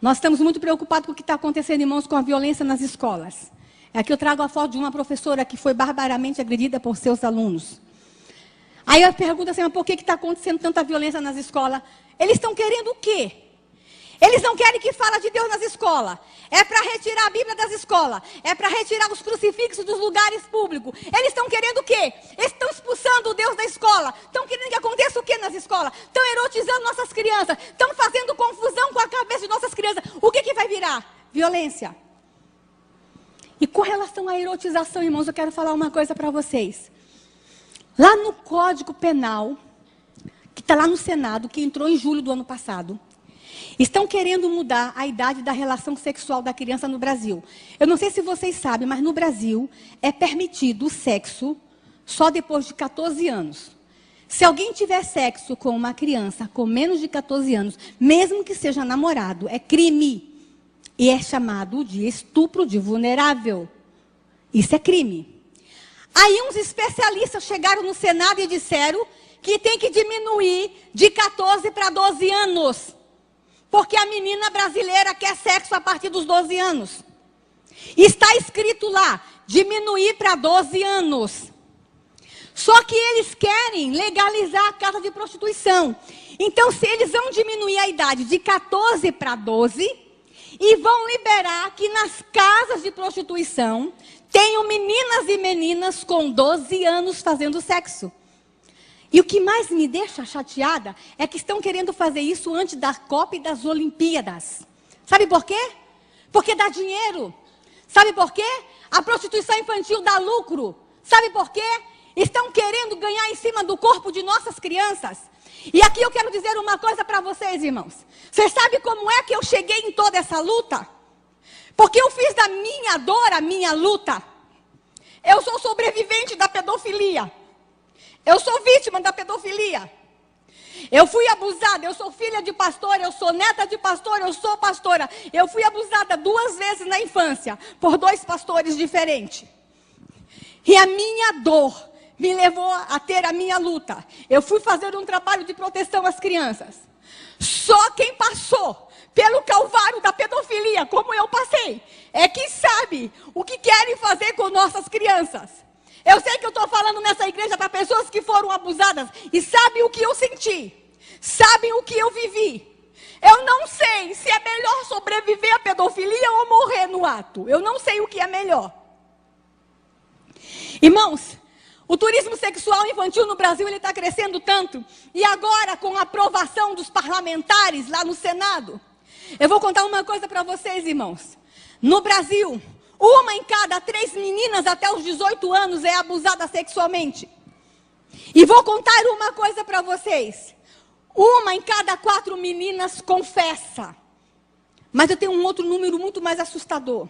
Nós estamos muito preocupados com o que está acontecendo, irmãos, com a violência nas escolas. Aqui eu trago a foto de uma professora que foi barbaramente agredida por seus alunos. Aí eu pergunto assim, mas por que está acontecendo tanta violência nas escolas? Eles estão querendo o quê? Eles não querem que fale de Deus nas escolas. É para retirar a Bíblia das escolas. É para retirar os crucifixos dos lugares públicos. Eles estão querendo o quê? Eles estão expulsando o Deus da escola. Estão querendo que aconteça o quê nas escolas? Estão erotizando nossas crianças. Estão fazendo confusão com a cabeça de nossas crianças. O que vai virar? Violência. E com relação à erotização, irmãos, eu quero falar uma coisa para vocês. Lá no Código Penal, que está lá no Senado, que entrou em julho do ano passado, estão querendo mudar a idade da relação sexual da criança no Brasil. Eu não sei se vocês sabem, mas no Brasil é permitido o sexo só depois de 14 anos. Se alguém tiver sexo com uma criança com menos de 14 anos, mesmo que seja namorado, é crime. E é chamado de estupro de vulnerável. Isso é crime. Aí uns especialistas chegaram no Senado e disseram que tem que diminuir de 14 para 12 anos. Porque a menina brasileira quer sexo a partir dos 12 anos. Está escrito lá, diminuir para 12 anos. Só que eles querem legalizar a casa de prostituição. Então, se eles vão diminuir a idade de 14 para 12 e vão liberar que nas casas de prostituição tenham meninas e meninas com 12 anos fazendo sexo. E o que mais me deixa chateada é que estão querendo fazer isso antes da Copa e das Olimpíadas. Sabe por quê? Porque dá dinheiro. Sabe por quê? A prostituição infantil dá lucro. Sabe por quê? Estão querendo ganhar em cima do corpo de nossas crianças. E aqui eu quero dizer uma coisa para vocês, irmãos. Vocês sabem como é que eu cheguei em toda essa luta? Porque eu fiz da minha dor a minha luta. Eu sou sobrevivente da pedofilia. Eu sou vítima da pedofilia. Eu fui abusada, eu sou filha de pastor, eu sou neta de pastor, eu sou pastora. Eu fui abusada 2 vezes na infância, por 2 pastores diferentes. E a minha dor me levou a ter a minha luta. Eu fui fazer um trabalho de proteção às crianças. Só quem passou pelo calvário da pedofilia, como eu passei, é que sabe o que querem fazer com nossas crianças. Eu sei que eu estou falando nessa igreja para pessoas que foram abusadas e sabem o que eu senti, sabem o que eu vivi. Eu não sei se é melhor sobreviver à pedofilia ou morrer no ato. Eu não sei o que é melhor. Irmãos, o turismo sexual infantil no Brasil está crescendo tanto. E agora, com a aprovação dos parlamentares lá no Senado, eu vou contar uma coisa para vocês, irmãos. No Brasil, 1 em cada 3 meninas até os 18 anos é abusada sexualmente. E vou contar uma coisa para vocês. 1 em cada 4 meninas confessa. Mas eu tenho um outro número muito mais assustador.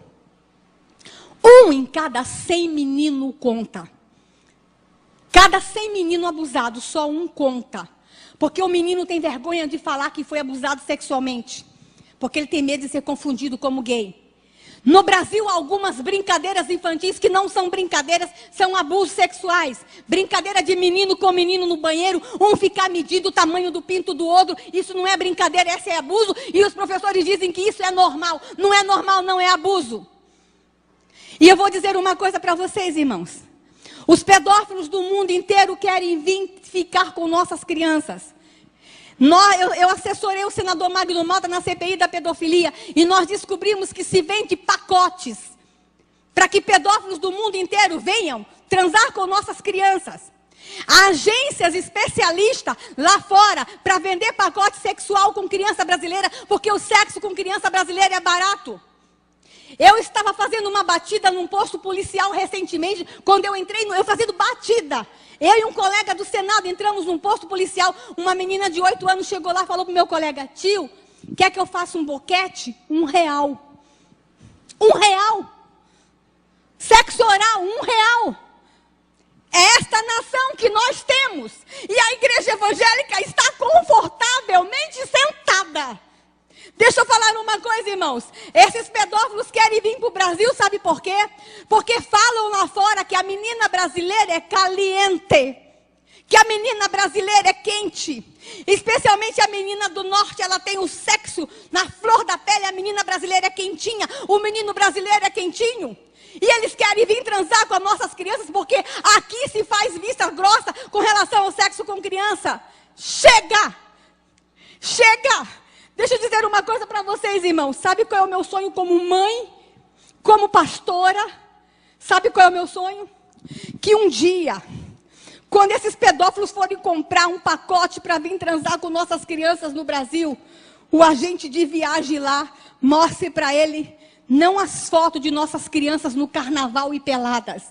1 em cada 100 meninos conta. Cada 100 meninos abusados, só 1 conta. Porque o menino tem vergonha de falar que foi abusado sexualmente. Porque ele tem medo de ser confundido como gay. No Brasil, algumas brincadeiras infantis que não são brincadeiras, são abusos sexuais. Brincadeira de menino com menino no banheiro, um ficar medindo o tamanho do pinto do outro. Isso não é brincadeira, esse é abuso. E os professores dizem que isso é normal. Não é normal, não é abuso. E eu vou dizer uma coisa para vocês, irmãos. Os pedófilos do mundo inteiro querem vir ficar com nossas crianças. Eu assessorei o senador Magno Malta na CPI da pedofilia e nós descobrimos que se vende pacotes para que pedófilos do mundo inteiro venham transar com nossas crianças. Há agências especialistas lá fora para vender pacote sexual com criança brasileira, porque o sexo com criança brasileira é barato. Eu estava fazendo uma batida num posto policial recentemente, quando eu entrei, eu fazendo batida. Eu e um colega do Senado entramos num posto policial, uma menina de 8 anos chegou lá e falou para o meu colega: tio, quer que eu faça um boquete? R$1. R$1. Sexo oral, R$1. É esta nação que nós temos. E a igreja evangélica está confortavelmente sentada. Deixa eu falar uma coisa, irmãos. Esses pedófilos querem vir para o Brasil, sabe por quê? Porque falam lá fora que a menina brasileira é caliente. Que a menina brasileira é quente. Especialmente a menina do norte, ela tem o sexo na flor da pele. A menina brasileira é quentinha. O menino brasileiro é quentinho. E eles querem vir transar com as nossas crianças, porque aqui se faz vista grossa com relação ao sexo com criança. Chega! Chega! Deixa eu dizer uma coisa para vocês, irmãos. Sabe qual é o meu sonho como mãe? Como pastora? Sabe qual é o meu sonho? Que um dia, quando esses pedófilos forem comprar um pacote para vir transar com nossas crianças no Brasil, o agente de viagem lá mostre para ele não as fotos de nossas crianças no carnaval e peladas,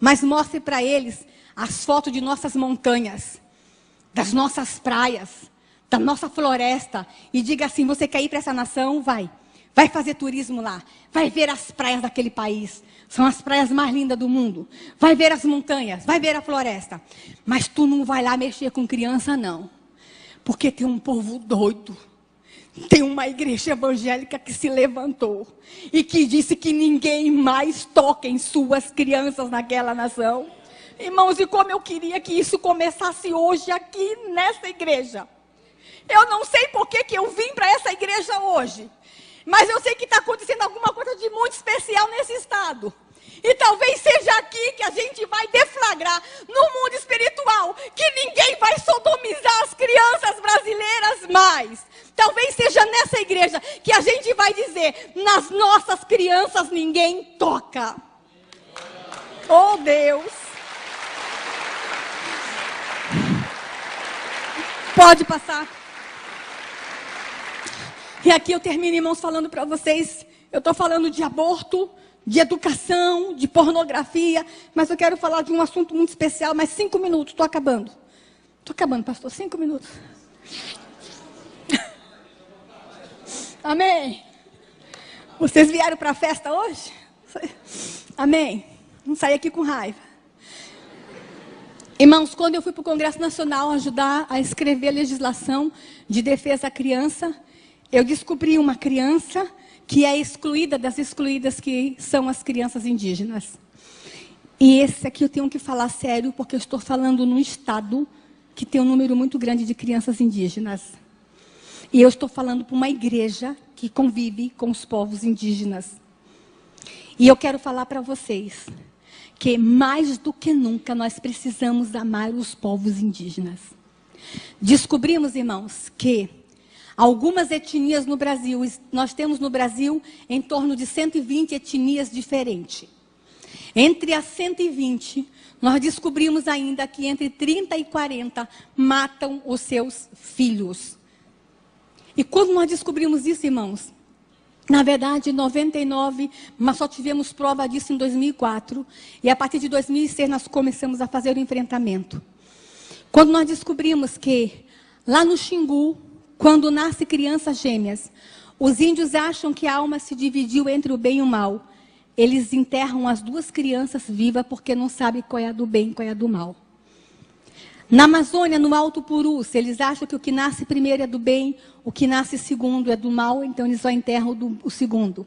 mas mostre para eles as fotos de nossas montanhas, das nossas praias, da nossa floresta, e diga assim: você quer ir para essa nação? Vai vai fazer turismo lá, vai ver as praias daquele país. São as praias mais lindas do mundo. Vai ver as montanhas, vai ver a floresta. Mas tu não vai lá mexer com criança, não. Porque tem um povo doido. Tem uma igreja evangélica que se levantou e que disse que ninguém mais toca em suas crianças naquela nação. Irmãos, e como eu queria que isso começasse hoje aqui nessa igreja. Eu não sei por que eu vim para essa igreja hoje. Mas eu sei que está acontecendo alguma coisa de muito especial nesse estado. E talvez seja aqui que a gente vai deflagrar no mundo espiritual que ninguém vai sodomizar as crianças brasileiras mais. Talvez seja nessa igreja que a gente vai dizer, nas nossas crianças ninguém toca. Oh Deus! Pode passar. E aqui eu termino, irmãos, falando para vocês, eu estou falando de aborto, de educação, de pornografia, mas eu quero falar de um assunto muito especial, mais 5 minutos, estou acabando. Estou acabando, pastor, 5 minutos. Amém? Vocês vieram para a festa hoje? Amém? Não saí aqui com raiva. Irmãos, quando eu fui para o Congresso Nacional ajudar a escrever a legislação de defesa à criança, eu descobri uma criança que é excluída das excluídas, que são as crianças indígenas. E esse aqui eu tenho que falar sério, porque eu estou falando num estado que tem um número muito grande de crianças indígenas. E eu estou falando para uma igreja que convive com os povos indígenas. E eu quero falar para vocês que mais do que nunca nós precisamos amar os povos indígenas. Descobrimos, irmãos, que algumas etnias no Brasil, nós temos no Brasil em torno de 120 etnias diferentes. Entre as 120, nós descobrimos ainda que entre 30 e 40 matam os seus filhos. E quando nós descobrimos isso, irmãos, na verdade, 99, mas só tivemos prova disso em 2004. E a partir de 2006 nós começamos a fazer o enfrentamento. Quando nós descobrimos que lá no Xingu, quando nasce crianças gêmeas, os índios acham que a alma se dividiu entre o bem e o mal. Eles enterram as duas crianças vivas porque não sabem qual é a do bem e qual é a do mal. Na Amazônia, no Alto Purus, eles acham que o que nasce primeiro é do bem, o que nasce segundo é do mal, então eles só enterram o segundo.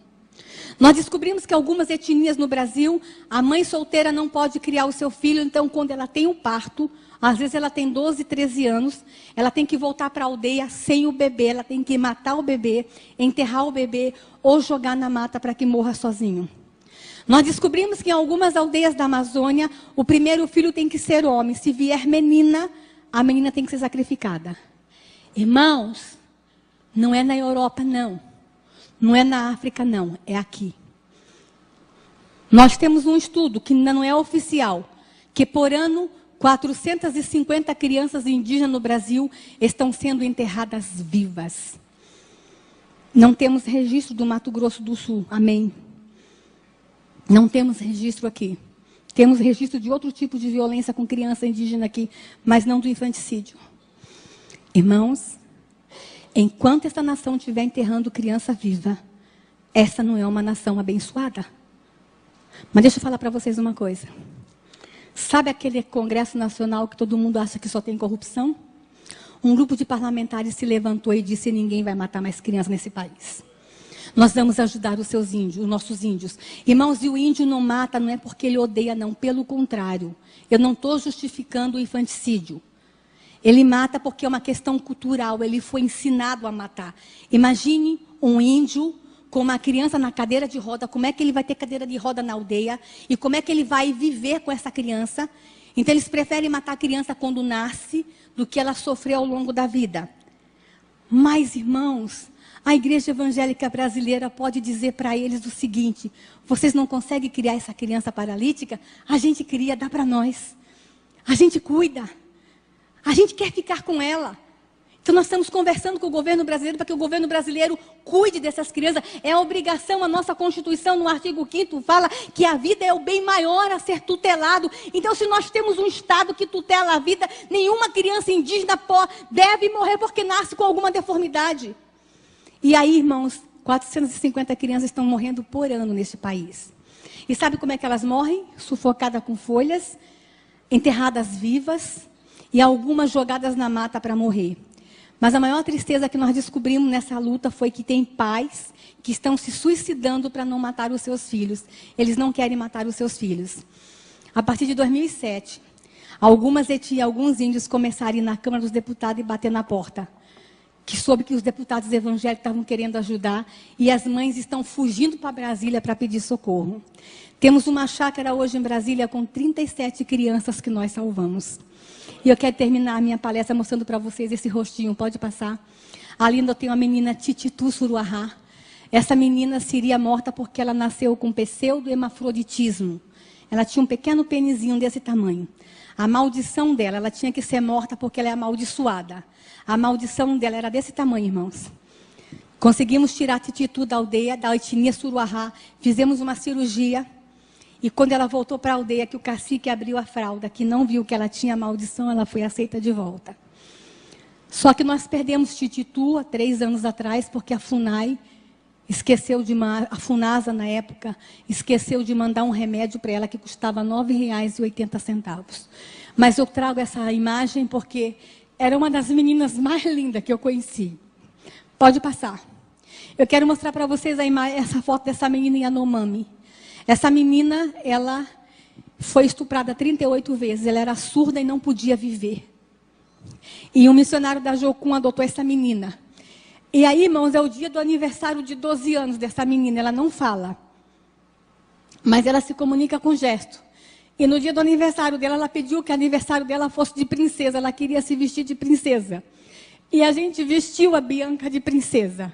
Nós descobrimos que algumas etnias no Brasil, a mãe solteira não pode criar o seu filho, então quando ela tem um parto, às vezes ela tem 12, 13 anos, ela tem que voltar para a aldeia sem o bebê, ela tem que matar o bebê, enterrar o bebê ou jogar na mata para que morra sozinho. Nós descobrimos que em algumas aldeias da Amazônia, o primeiro filho tem que ser homem. Se vier menina, a menina tem que ser sacrificada. Irmãos, não é na Europa, não. Não é na África, não. É aqui. Nós temos um estudo que ainda não é oficial, que por ano, 450 crianças indígenas no Brasil estão sendo enterradas vivas. Não temos registro do Mato Grosso do Sul. Amém. Não temos registro aqui. Temos registro de outro tipo de violência com criança indígena aqui, mas não do infanticídio. Irmãos, enquanto essa nação estiver enterrando criança viva, essa não é uma nação abençoada. Mas deixa eu falar para vocês uma coisa. Sabe aquele Congresso Nacional que todo mundo acha que só tem corrupção? Um grupo de parlamentares se levantou e disse: ninguém vai matar mais crianças nesse país. Nós vamos ajudar os seus índios, os nossos índios. Irmãos, e o índio não mata, não é porque ele odeia, não. Pelo contrário, eu não estou justificando o infanticídio. Ele mata porque é uma questão cultural, ele foi ensinado a matar. Imagine um índio com uma criança na cadeira de roda, como é que ele vai ter cadeira de roda na aldeia? E como é que ele vai viver com essa criança? Então eles preferem matar a criança quando nasce, do que ela sofreu ao longo da vida. Mas, irmãos, a igreja evangélica brasileira pode dizer para eles o seguinte: vocês não conseguem criar essa criança paralítica? A gente cria, dá para nós. A gente cuida. A gente quer ficar com ela. Então nós estamos conversando com o governo brasileiro para que o governo brasileiro cuide dessas crianças. É a obrigação, a nossa Constituição no artigo 5º fala que a vida é o bem maior a ser tutelado. Então se nós temos um Estado que tutela a vida, nenhuma criança indígena deve morrer porque nasce com alguma deformidade. E aí, irmãos, 450 crianças estão morrendo por ano neste país. E sabe como é que elas morrem? Sufocadas com folhas, enterradas vivas e algumas jogadas na mata para morrer. Mas a maior tristeza que nós descobrimos nessa luta foi que tem pais que estão se suicidando para não matar os seus filhos. Eles não querem matar os seus filhos. A partir de 2007, algumas etnias, alguns índios começaram a ir na Câmara dos Deputados e bater na porta. Que soube que os deputados evangélicos estavam querendo ajudar e as mães estão fugindo para Brasília para pedir socorro. Temos uma chácara hoje em Brasília com 37 crianças que nós salvamos. E eu quero terminar a minha palestra mostrando para vocês esse rostinho. Pode passar. Ali ainda tem uma menina Tititu Suruahá. Essa menina seria morta porque ela nasceu com pseudo-hemafroditismo. Ela tinha um pequeno penizinho desse tamanho. A maldição dela, ela tinha que ser morta porque ela é amaldiçoada. A maldição dela era desse tamanho, irmãos. Conseguimos tirar a Tititu da aldeia, da etnia Suruahá. Fizemos uma cirurgia. E quando ela voltou para a aldeia, que o cacique abriu a fralda, que não viu que ela tinha maldição, ela foi aceita de volta. Só que nós perdemos Tititu há 3 anos atrás, porque a FUNAI esqueceu de a FUNASA na época, esqueceu de mandar um remédio para ela que custava R$ 9,80. Mas eu trago essa imagem porque era uma das meninas mais lindas que eu conheci. Pode passar. Eu quero mostrar para vocês essa foto dessa menina Yanomami. Essa menina, ela foi estuprada 38 vezes. Ela era surda e não podia viver. E um missionário da Jocum adotou essa menina. E aí, irmãos, é o dia do aniversário de 12 anos dessa menina. Ela não fala, mas ela se comunica com gesto. E no dia do aniversário dela, ela pediu que o aniversário dela fosse de princesa. Ela queria se vestir de princesa. E a gente vestiu a Bianca de princesa.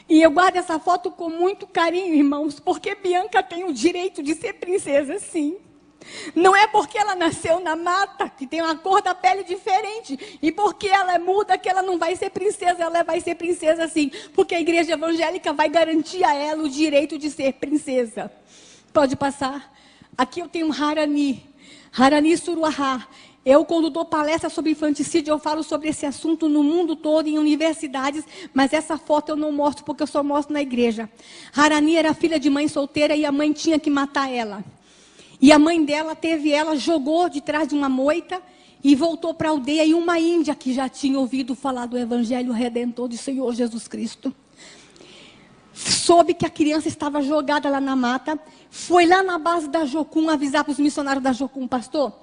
E eu guardo essa foto com muito carinho, irmãos, porque Bianca tem o direito de ser princesa, sim. Não é porque ela nasceu na mata, que tem uma cor da pele diferente, e porque ela é muda, que ela não vai ser princesa, ela vai ser princesa sim, porque a igreja evangélica vai garantir a ela o direito de ser princesa. Pode passar. Aqui eu tenho um Harani Suruahá. Eu, quando dou palestra sobre infanticídio, eu falo sobre esse assunto no mundo todo, em universidades, mas essa foto eu não mostro, porque eu só mostro na igreja. Harani era filha de mãe solteira e a mãe tinha que matar ela. E a mãe dela jogou de trás de uma moita e voltou para a aldeia. E uma índia que já tinha ouvido falar do Evangelho Redentor do Senhor Jesus Cristo, soube que a criança estava jogada lá na mata, foi lá na base da Jocum avisar para os missionários da Jocum, pastor,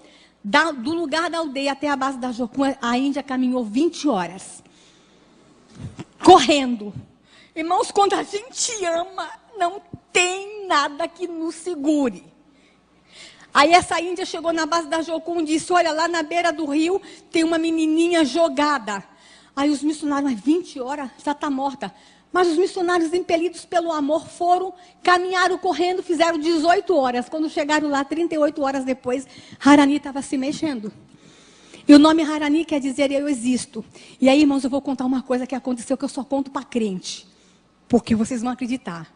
do lugar da aldeia até a base da Jocum, a índia caminhou 20 horas, correndo. Irmãos, quando a gente ama, não tem nada que nos segure. Aí essa índia chegou na base da Jocum e disse, olha, lá na beira do rio tem uma menininha jogada. Aí os missionários, mas 20 horas, já está morta. Mas os missionários, impelidos pelo amor, caminharam correndo, fizeram 18 horas. Quando chegaram lá, 38 horas depois, Harani estava se mexendo. E o nome Harani quer dizer eu existo. E aí, irmãos, eu vou contar uma coisa que aconteceu que eu só conto para crente. Porque vocês vão acreditar.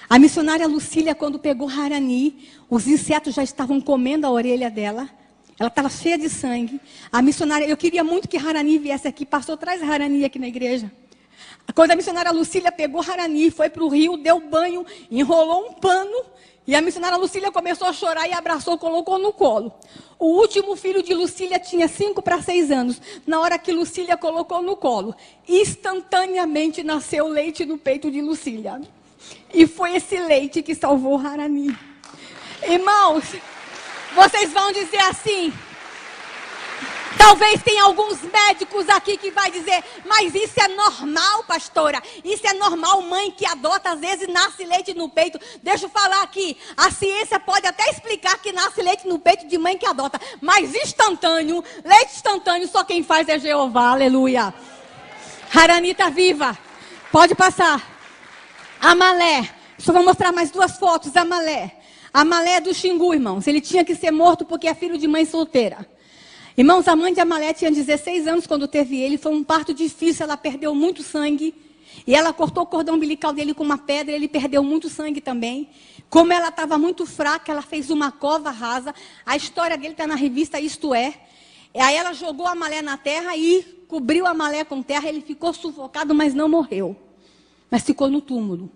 A missionária Lucília, quando pegou Harani, os insetos já estavam comendo a orelha dela. Ela estava cheia de sangue. A missionária, eu queria muito que Harani viesse aqui. Pastor, traz Harani aqui na igreja. Quando a missionária Lucília pegou Harani, foi para o rio, deu banho, enrolou um pano. E a missionária Lucília começou a chorar e abraçou, colocou no colo. O último filho de Lucília tinha 5 para 6 anos. Na hora que Lucília colocou no colo, instantaneamente nasceu leite no peito de Lucília. E foi esse leite que salvou Harani. Irmãos, vocês vão dizer assim... Talvez tenha alguns médicos aqui que vai dizer, mas isso é normal, pastora. Isso é normal, mãe que adota, às vezes nasce leite no peito. Deixa eu falar aqui, a ciência pode até explicar que nasce leite no peito de mãe que adota. Mas instantâneo, leite instantâneo, só quem faz é Jeová, aleluia. Harani está viva, pode passar. Amalé, só vou mostrar mais 2 fotos, Amalé. Amalé é do Xingu, irmãos. Ele tinha que ser morto porque é filho de mãe solteira. Irmãos, a mãe de Amalé tinha 16 anos quando teve ele. Foi um parto difícil, ela perdeu muito sangue. E ela cortou o cordão umbilical dele com uma pedra, ele perdeu muito sangue também. Como ela estava muito fraca, ela fez uma cova rasa. A história dele está na revista Isto É. Aí ela jogou Amalé na terra e cobriu Amalé com terra. Ele ficou sufocado, mas não morreu. mas ficou no túmulo.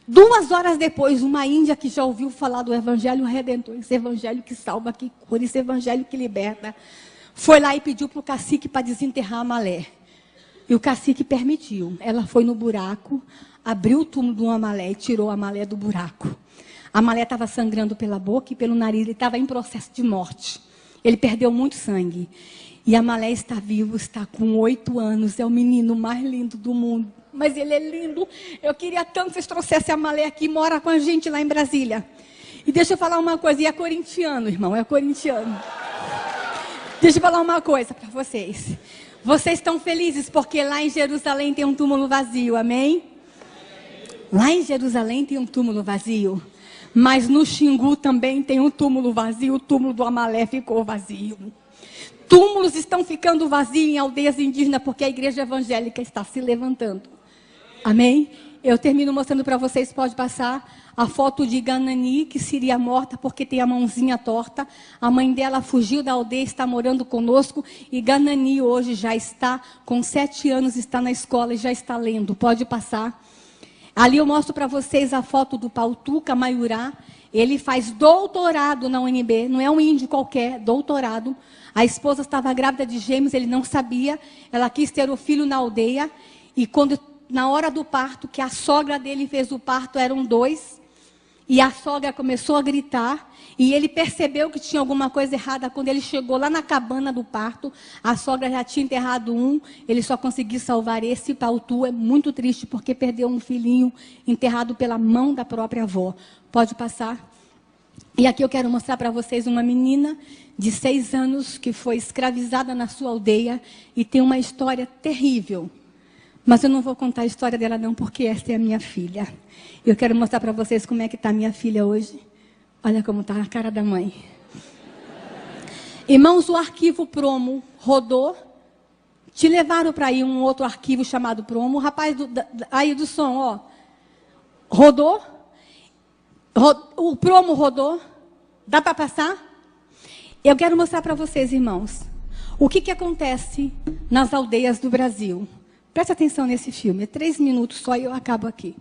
2 horas depois, uma índia que já ouviu falar do Evangelho Redentor, esse Evangelho que salva, que cura, esse Evangelho que liberta, foi lá e pediu para o cacique para desenterrar Amalé. E o cacique permitiu. Ela foi no buraco, abriu o túmulo do Amalé e tirou Amalé do buraco. Amalé estava sangrando pela boca e pelo nariz, ele estava em processo de morte. Ele perdeu muito sangue. E Amalé está vivo, está com 8 anos, é o menino mais lindo do mundo. Mas ele é lindo. Eu queria tanto que vocês trouxessem Amalé aqui, mora com a gente lá em Brasília. E deixa eu falar uma coisa, e é corintiano, irmão, é corintiano. Deixa eu falar uma coisa para vocês. Vocês estão felizes porque lá em Jerusalém tem um túmulo vazio, amém? Lá em Jerusalém tem um túmulo vazio. Mas no Xingu também tem um túmulo vazio, o túmulo do Amalé ficou vazio. Túmulos estão ficando vazios em aldeias indígenas porque a igreja evangélica está se levantando. Amém? Eu termino mostrando para vocês, pode passar, a foto de Ganani, que seria morta porque tem a mãozinha torta. A mãe dela fugiu da aldeia, está morando conosco. E Ganani hoje já está com 7 anos, está na escola e já está lendo. Pode passar. Ali eu mostro para vocês a foto do Pautuca Maiurá. Ele faz doutorado na UNB, não é um índio qualquer, doutorado. A esposa estava grávida de gêmeos, ele não sabia. Ela quis ter o filho na aldeia. E quando, na hora do parto, que a sogra dele fez o parto, eram 2. E a sogra começou a gritar. E ele percebeu que tinha alguma coisa errada. Quando ele chegou lá na cabana do parto, a sogra já tinha enterrado um. Ele só conseguiu salvar esse. Pautu é muito triste porque perdeu um filhinho enterrado pela mão da própria avó. Pode passar. E aqui eu quero mostrar para vocês uma menina de 6 anos que foi escravizada na sua aldeia e tem uma história terrível. Mas eu não vou contar a história dela não, porque essa é a minha filha. Eu quero mostrar para vocês como é que está minha filha hoje. Olha como está a cara da mãe. Irmãos, o arquivo Promo rodou. Te levaram para aí um outro arquivo chamado Promo. O rapaz aí do som, ó. Rodou. O Promo rodou. Dá para passar? Eu quero mostrar para vocês, irmãos, o que acontece nas aldeias do Brasil. Preste atenção nesse filme. É 3 minutos só e eu acabo aqui.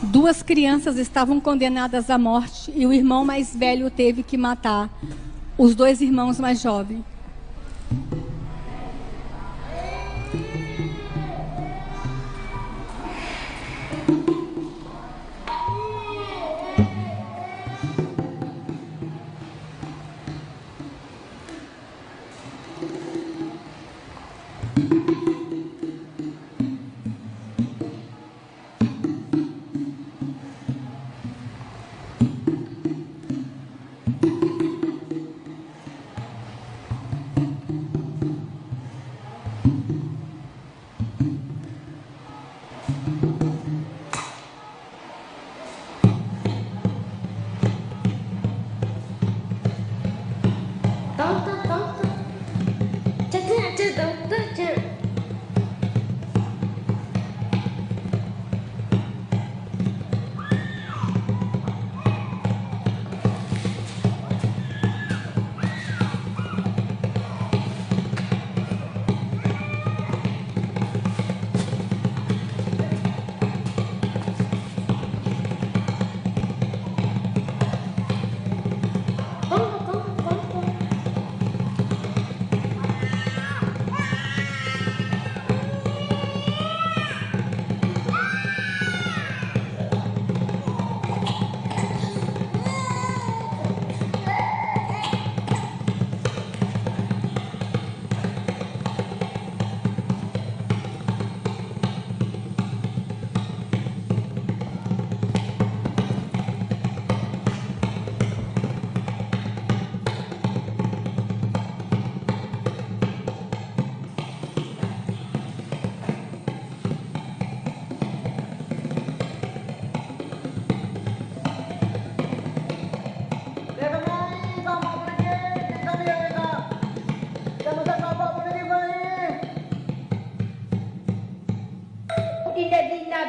Duas crianças estavam condenadas à morte e o irmão mais velho teve que matar os 2 irmãos mais jovens.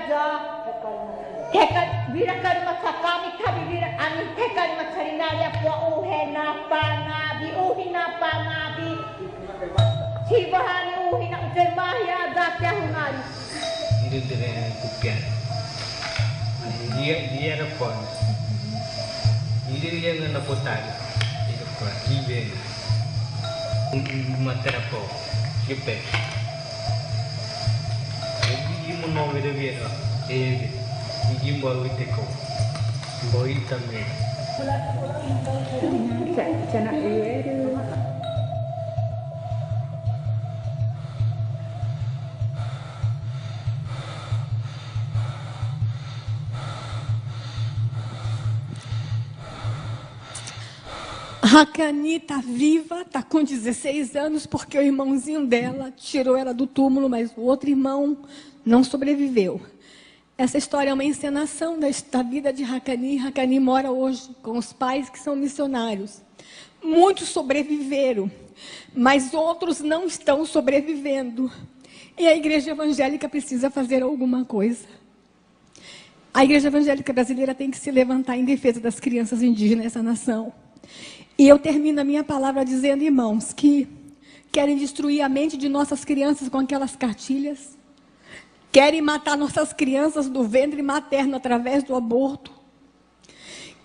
ja tekan vira karma sakami kami vira ani tekan macarinaria kwa uhena panabi uhina panabi sibahani uhina utemahya datya hunari itu dengan kupian dia ada pon dia yang nak potar itu kuat iben materapo kipe ini mau beda beda ini mau iteko boi tamai cana ieu Hakani está viva, está com 16 anos, porque o irmãozinho dela tirou ela do túmulo, mas o outro irmão não sobreviveu. Essa história é uma encenação da vida de Hakani. Hakani mora hoje com os pais que são missionários. Muitos sobreviveram, mas outros não estão sobrevivendo. E a igreja evangélica precisa fazer alguma coisa. A igreja evangélica brasileira tem que se levantar em defesa das crianças indígenas nessa nação. E eu termino a minha palavra dizendo, irmãos, que querem destruir a mente de nossas crianças com aquelas cartilhas, querem matar nossas crianças do ventre materno através do aborto,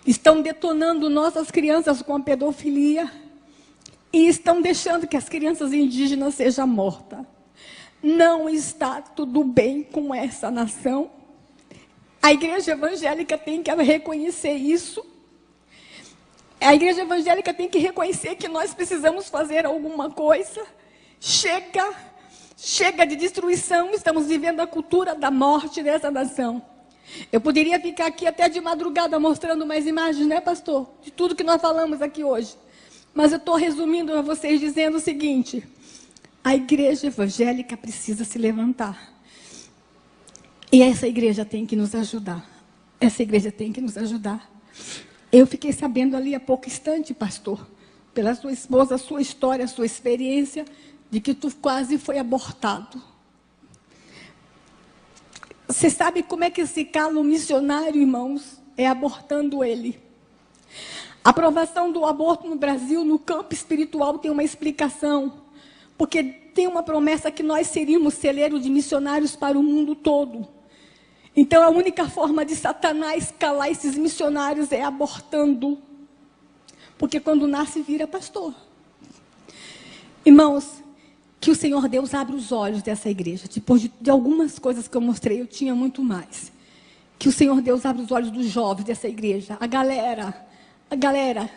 estão detonando nossas crianças com a pedofilia e estão deixando que as crianças indígenas sejam mortas. Não está tudo bem com essa nação. A igreja evangélica tem que reconhecer isso. A igreja evangélica tem que reconhecer que nós precisamos fazer alguma coisa. Chega de destruição. Estamos vivendo a cultura da morte dessa nação. Eu poderia ficar aqui até de madrugada mostrando mais imagens, né, pastor? De tudo que nós falamos aqui hoje. Mas eu estou resumindo a vocês dizendo o seguinte: a igreja evangélica precisa se levantar. E essa igreja tem que nos ajudar. Essa igreja tem que nos ajudar. Eu fiquei sabendo ali há pouco instante, pastor, pela sua esposa, a sua história, a sua experiência, de que tu quase foi abortado. Você sabe como é que se cala um missionário, irmãos? É abortando ele. A aprovação do aborto no Brasil, no campo espiritual, tem uma explicação. Porque tem uma promessa que nós seríamos celeiro de missionários para o mundo todo. Então, a única forma de Satanás calar esses missionários é abortando. Porque quando nasce, vira pastor. Irmãos, que o Senhor Deus abra os olhos dessa igreja. Depois de algumas coisas que eu mostrei, eu tinha muito mais. Que o Senhor Deus abra os olhos dos jovens dessa igreja. A galera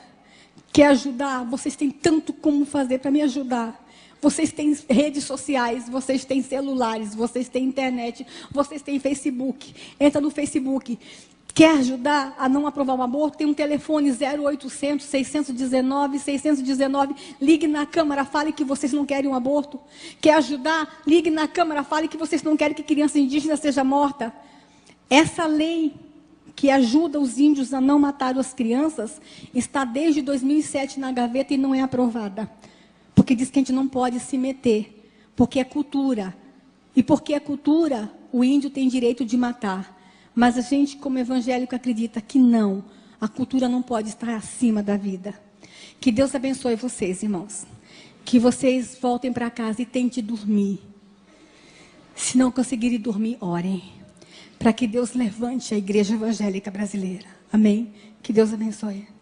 quer ajudar. Vocês têm tanto como fazer para me ajudar. Vocês têm redes sociais, vocês têm celulares, vocês têm internet, vocês têm Facebook. Entra no Facebook. Quer ajudar a não aprovar o aborto? Tem um telefone 0800 619 619. Ligue na Câmara, fale que vocês não querem um aborto. Quer ajudar? Ligue na Câmara, fale que vocês não querem que criança indígena seja morta. Essa lei que ajuda os índios a não matar as crianças está desde 2007 na gaveta e não é aprovada. Porque diz que a gente não pode se meter, porque é cultura. E porque é cultura, o índio tem direito de matar. Mas a gente, como evangélico, acredita que não. A cultura não pode estar acima da vida. Que Deus abençoe vocês, irmãos. Que vocês voltem para casa e tentem dormir. Se não conseguirem dormir, orem. Para que Deus levante a igreja evangélica brasileira. Amém? Que Deus abençoe.